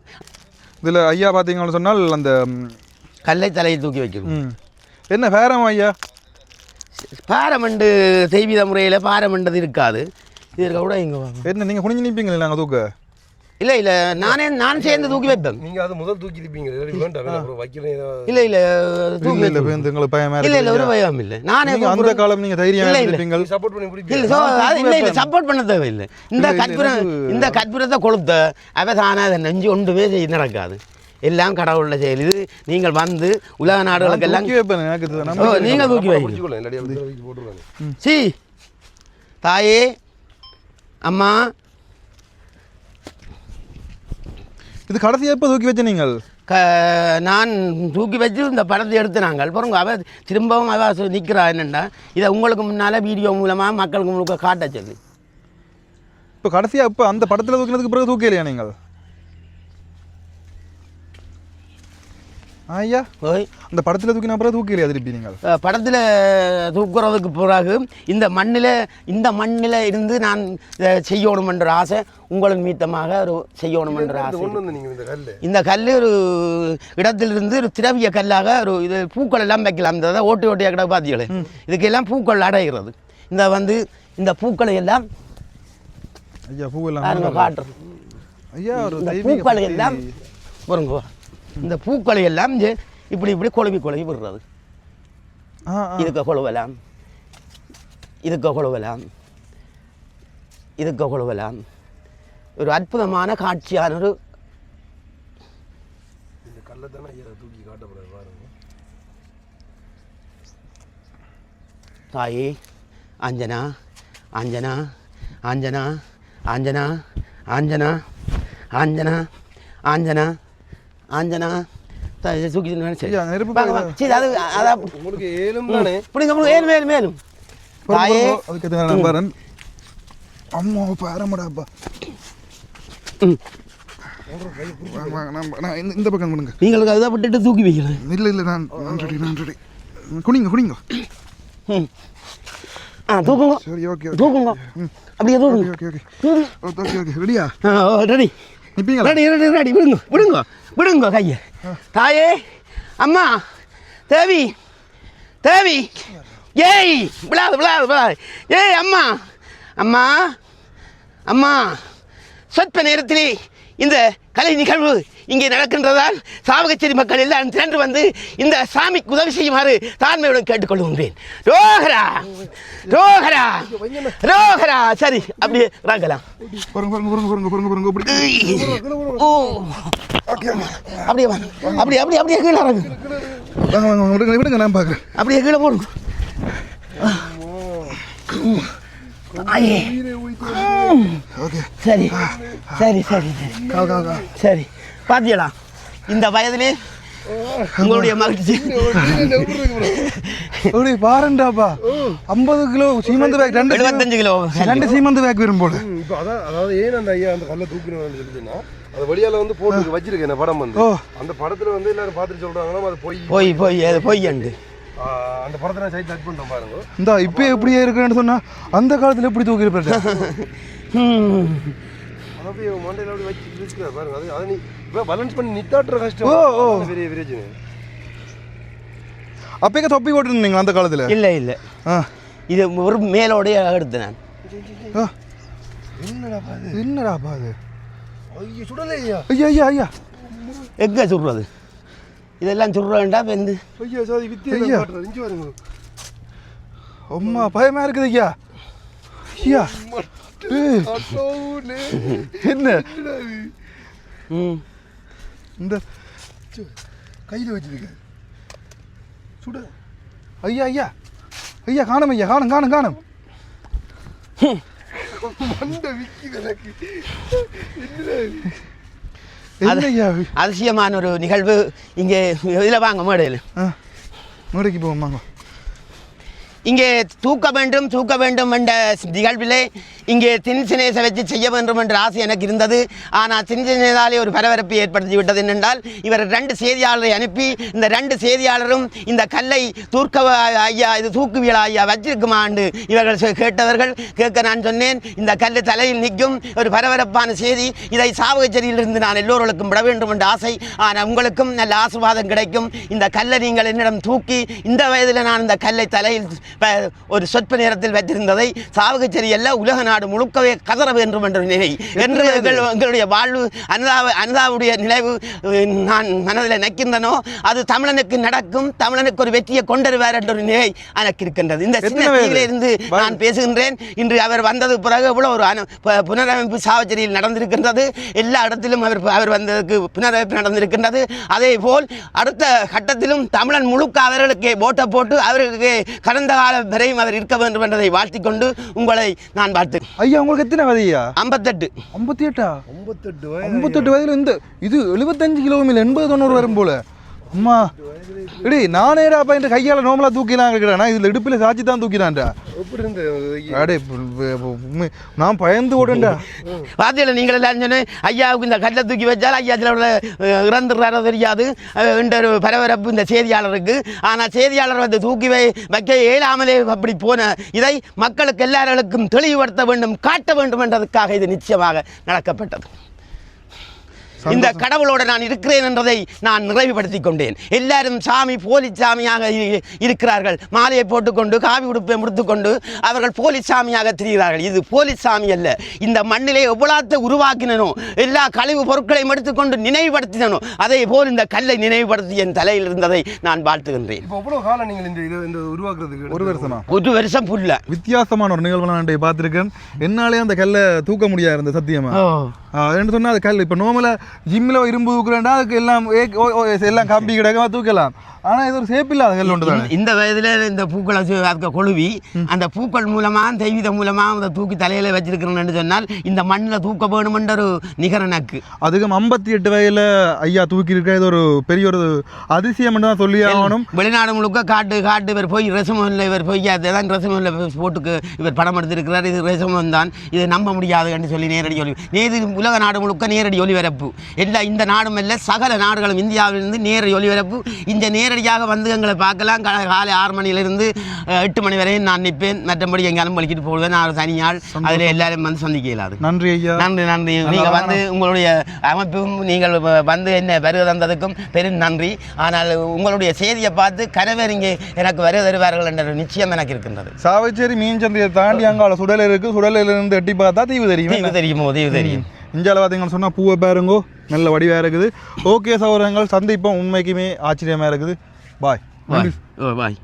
இதில் ஐயா பார்த்தீங்கன்னு சொன்னால் அந்த
கல்லை தலையை தூக்கி வைக்கணும்.
என்ன பேரம் ஐயா?
பாரமண்டு தெய்வீக முறையில் பாரமண்டது இருக்காது. இது இருக்க கூட இங்கே
என்ன நீங்கள் குனிஞ்சு நிற்பீங்களே நாங்கள் தூக்க?
இல்லை நான் சேர்ந்து தூக்கி வைப்பேன்.
நீங்கள் அதை முதல் தூக்கி இருப்பீங்க.
இல்லை தூக்கி
இல்லை எங்களுக்கு பயமா
இல்லை இல்லை ஒரு பயம் இல்லை. நானே
அந்த காலம் நீங்கள் தைரியம் இருப்பீங்க.
சப்போர்ட் பண்ணி
இல்லை இல்லை சப்போர்ட் பண்ண தேவையில்லை. இந்த கற்பூரத்தை கொளுத்த அவதான அதை நெஞ்சு ஒன்றுமே நடக்காது. எல்லாம் கடவுள செயல். இது நீங்கள் வந்து உலக நாடுகளுக்கு எல்லாம் நீங்கள் தூக்கி வைக்கணும். சி தாயே அம்மா
இது கடைசி எப்போ தூக்கி வச்ச நீங்கள்?
நான் தூக்கி வச்சு இந்த படத்தை எடுத்து நாங்கள் பாருங்க. அவ திரும்பவும் அவ நிற்கிறா. என்னென்னா இதை உங்களுக்கு முன்னால் வீடியோ மூலமாக மக்களுக்கு முழுக்க காட்ட சொல்லி.
இப்போ கடைசியாக இப்போ அந்த படத்தில் தூக்கினதுக்கு பிறகு தூக்கலையா நீங்கள்? ஐயா
ஓய்
அந்த படத்தில் தூக்கின பிறகு தூக்கலையா திருப்பி நீங்கள்?
படத்தில் தூக்குறதுக்கு பிறகு இந்த மண்ணில் இருந்து நான் செய்யணும் என்ற ஆசை உங்களுக்கு மீத்தமாக ஒரு செய்யணும் என்ற ஆசை. இந்த கல் ஒரு இடத்திலிருந்து ஒரு திரவிய கல்லாக ஒரு இது பூக்கள் எல்லாம் வைக்கலாம். இந்த ஓட்டியாக கிட பார்த்தீங்களே இதுக்கெல்லாம் பூக்கள் அடைகிறது. இந்த பூக்களை எல்லாம்
ஐயா பூவெல்லாம்
காட்டுறது.
ஐயா
இந்த பூக்களை எல்லாம் பாருங்க. இந்த பூக்களை எல்லாம் இப்படி குழவி விடுறது. இதுக்கு கொழுவலாம், இதுக்கு கொழுவலாம். ஒரு அற்புதமான காட்சியான ஒரு தாயே ஆஞ்சனா ஆஞ்சனா ஆஞ்சனா ஆஞ்சனா ஆஞ்சனா ஆஞ்சனா ஆஞ்சனா ஆஞ்சனா தூக்கி மேலும் தாயே
அம்மா பாரமடாப்பா இந்த பக்கம் கொடுங்க.
நீங்களுக்கு அதை விட்டுட்டு தூக்கி வைக்கல.
இல்லை இல்லை நான் ரெடி குனிங்க
தூக்குங்க.
சரி ஓகே
தூக்குங்க. அப்படியே தூக்குங்க.
ஓகே ஓகே ரெடியா?
ரெடி
நிப்பீங்களா?
ரெடி விடுங்க கையை. தாயே அம்மா தேவி ஏய் விழாது ஏய் அம்மா அம்மா அம்மா சொற்ப நேரத்திலே இந்த கலை நிகழ்வு இங்கே நடக்கின்றதால் சாவகச்சேரி மக்கள் எல்லாம் திரண்டு வந்து இந்த சாமிக்கு உதவி செய்யுமாறு தாழ்மையுடன் கேட்டுக்கொள்கின்றேன். ரோகரா ரோகரா ரோகரா. சரி அப்படியே ராகலாம். அப்படியே கீழே
விடுங்க நான் பார்க்குறேன்.
அப்படியே கீழே போடுங்க. சரி சரி சரி சரி பாத்தியடா இந்த வயதிலே உங்களுடைய மகிழ்ச்சி.
பாருண்டாப்பா 50 கிலோ சீமந்து பேக்
75 கிலோ
2 சீமந்து பேக் வரும் போல.
இப்போ அதாவது ஏன் அந்த ஐயா அந்த கல்லை தூக்கணும்னு சொல்லிட்டுன்னா அது வழியால வந்து போட்டு வச்சிருக்கேன் படம் வந்து அந்த படத்துல வந்து எல்லாரும் பார்த்துட்டு சொல்றாங்கன்னா அது
போய்
அந்த படத்தை நான் சைட் பண்ணிட்டோம் பாருங்க.
இந்த இப்போ எப்படியே இருக்குன்னு சொன்னா அந்த காலத்துல எப்படி தூக்கி இருப்பாரு.
அதாவது மண்டையில அப்படி வச்சு இருக்கிறார் பாருங்க. அதை நீ இப்போ பேலன்ஸ் பண்ணி நித்தாட்டுற கஷ்டம். பெரிய பிரச்சனை.
அப்போ தொப்பி போட்டுருந்தீங்களா அந்த காலத்துல?
இல்லை இது ஒரு மேலோடைய எடுத்து நான்.
என்னடாப்பா அது?
ஐயா சுடலையா?
ஐயா
எங்கே சுடுறது? இதெல்லாம் சுடுற வேண்டாம். வெந்து
ஐயா சாதி வித்தியா இஞ்சி வருங்க.
அம்மா பயமா இருக்குது ஐயா. ஐயா என்ன இந்த
கையில் வச்சிருக்க சுட.
ஐயா காணும் ஐயா காணும்.
அதிசயமான ஒரு நிகழ்வு இங்கே. இதில் வாங்க
மேடைக்கு போவோம் வாங்க.
இங்கே தூக்க வேண்டும் என்ற நிகழ்விலே இங்கே சின்சினேச வச்சு செய்ய வேண்டும் என்ற ஆசை எனக்கு இருந்தது. ஆனால் சின்சினேதாலே ஒரு பரபரப்பை ஏற்படுத்தி விட்டது என்னென்றால், இவர் 2 செய்தியாளரை அனுப்பி இந்த 2 செய்தியாளரும் இந்த கல்லை ஐயா இது தூக்குவியலா ஐயா வச்சிருக்குமாண்டு இவர்கள் கேட்டவர்கள் கேட்க நான் சொன்னேன், இந்த கல் தலையில் நிற்கும் ஒரு பரபரப்பான செய்தி, இதை சாவகச்சேரியிலிருந்து நான் எல்லோருக்கும் விட வேண்டும் என்ற ஆசை. ஆனால் உங்களுக்கும் நல்ல ஆசீர்வாதம் கிடைக்கும். இந்த கல்லை நீங்கள் என்னிடம் தூக்கி இந்த வயதில் நான் இந்த கல்லை தலையில் ஒரு சொற்ப நேரத்தில் வைத்திருந்ததை சாவகச்சேரி எல்லாம் உலக நாடு முழுக்கவே கதற வேண்டும் என்ற நிலை என்று எங்களுடைய வாழ்வு அனுதாவுடைய நினைவு நான் மனதில் நிற்கின்றனோ அது தமிழனுக்கு நடக்கும், தமிழனுக்கு ஒரு வெற்றியை கொண்டருவார் என்ற ஒரு நிலை எனக்கு இருக்கின்றது. இந்த சின்ன இருந்து நான் பேசுகின்றேன். இன்று அவர் வந்தது பிறகு இவ்வளோ ஒரு புனரமைப்பு சாவச்சேரியில் நடந்திருக்கின்றது. எல்லா இடத்திலும் அவர் வந்ததுக்கு புனரமைப்பு நடந்திருக்கின்றது. அதே போல் அடுத்த கட்டத்திலும் தமிழன் முழுக்க அவர்களுக்கு ஓட்ட போட்டு அவர்களுக்கு கடந்த காலம் வரையும் அவர் இருக்க வேண்டும் என்பதை வாழ்த்திக் கொண்டு உங்களை நான் வாழ்த்து.
ஐயா உங்களுக்கு எத்தனை வயதையா?
58.
58 வயதுல இந்த இது 75 கிலோமீட்டர் 80-90 வரும் போல. அம்மா இடி நானேடா அப்ப இந்த கையால நோமலா தூக்கிலாம் இருக்கிறேன்னா இதுல இடுப்புல சாச்சி தான் தூக்கினான்டா. அடே நான் பயந்து ஓடண்டா.
பாத்தியில நீங்கள் எல்லாம் சொன்னேன், ஐயாவுக்கு இந்த கல்லை தூக்கி வச்சால் ஐயா இறந்துடுறாரோ தெரியாது என்ற ஒரு பரபரப்பு இந்த செய்தியாளருக்கு. ஆனால் செய்தியாளர் வந்து தூக்கி வைக்க இயலாமலே அப்படி போன இதை மக்களுக்கு எல்லாருக்கும் தெளிவுபடுத்த வேண்டும், காட்ட வேண்டும் என்றதுக்காக இது நிச்சயமாக நடக்கப்பட்டது. இந்த கடவுளோடு நான் இருக்கிறேன் என்றதை நான் நிறைவுபடுத்திக் கொண்டேன். எல்லாரும் சாமி போலீஸ் சாமியாக இருக்கிறார்கள். மாலையை போட்டுக்கொண்டு காவி உடுப்பை முடித்துக்கொண்டு அவர்கள் போலீஸ் சாமியாக திரிகிறார்கள். இது போலீஸ் சாமி அல்ல. இந்த மண்ணிலே எவ்வளத்தை உருவாக்கினோ எல்லா கழிவு பொருட்களையும் எடுத்துக்கொண்டு நினைவுபடுத்தினோ அதே போல் இந்த கல்லை நினைவுபடுத்தி என் தலையில் இருந்ததை நான் வாழ்த்துகின்றேன். ஒரு வருஷம் புல்ல
வித்தியாசமான ஒரு நிகழ்வு நான் பார்த்திருக்கேன். என்னாலே அந்த கல்லை தூக்க முடியாது இருந்த சத்தியமா என்ன சொன்னா அது கல். இப்போ நோமலா ஜிம்மில் இரும்பு தூக்குறேன்டா அதுக்கு எல்லாம் கம்பி கிடக்க தூக்கலாம். ஆனால் இது ஒரு சேப்பில்லாத கல் ஒன்று தான்.
இந்த வயதில் இந்த பூக்களை அதுக்கு கொழுவி அந்த பூக்கள் மூலமாக தெய்வீத மூலமாக அதை தூக்கி தலையில் வச்சிருக்கிறேன்னு சொன்னால் இந்த மண்ணில் தூக்க வேணுமென்ற ஒரு நிகரனுக்கு
அதுக்கும் 58 வயதில் ஐயா தூக்கி இருக்க இது ஒரு பெரிய ஒரு அதிசயம் தான் சொல்லி ஆகணும்.
வெளிநாடு முழுக்க காட்டு இவர் போய் ரெசமோனில் இவர் போய் அதான் ரெசமோனில் போட்டுக்கு இவர் படம் எடுத்திருக்கிறார். இது ரெசமோன் தான், இது நம்ப முடியாது என்று சொல்லி நேரடி ஒளி நேது உலக நாடு முழுக்க நேரடி ஒளிபரப்பு எல்லாம் இந்த நாடும் அல்ல சகல நாடுகளும் இந்தியாவிலிருந்து நேரடி ஒளிபரப்பு. இந்த நேரடியாக வந்து எங்களை பார்க்கலாம். காலை 6 மணியிலிருந்து 8 மணி வரையும் நான் நிற்பேன். மற்றபடி எங்கேயாலும் வலிக்கிட்டு போடுவேன். நான் தனியாள் அதில் எல்லாரும் வந்து சந்திக்க இயலாது.
நன்றி ஐயா.
நன்றி. நீங்கள் வந்து உங்களுடைய அமைப்பும் நீங்கள் வந்து என்ன வருகை தந்ததுக்கும் பெரும் நன்றி. ஆனால் உங்களுடைய செய்தியை பார்த்து கணவர் இங்கே எனக்கு வருகை தருவார்கள் என்ற நிச்சயம் எனக்கு இருக்கின்றது.
சாவச்சேரி மீன் சந்தையை தாண்டி அங்கால சுடல் இருக்கு. சுடலிலிருந்து எட்டி பார்த்தா தீவு தெரியும்.
தீவு தெரியும்.
இந்தியாவில் பார்த்தீங்கன்னு சொன்னால் பூவை பாருங்கோ நல்ல வடிவாக இருக்குது. ஓகே சகோதரங்கள் சந்திப்போம். உண்மைக்குமே ஆச்சரியமாக இருக்குது. பாய்.
பாய்.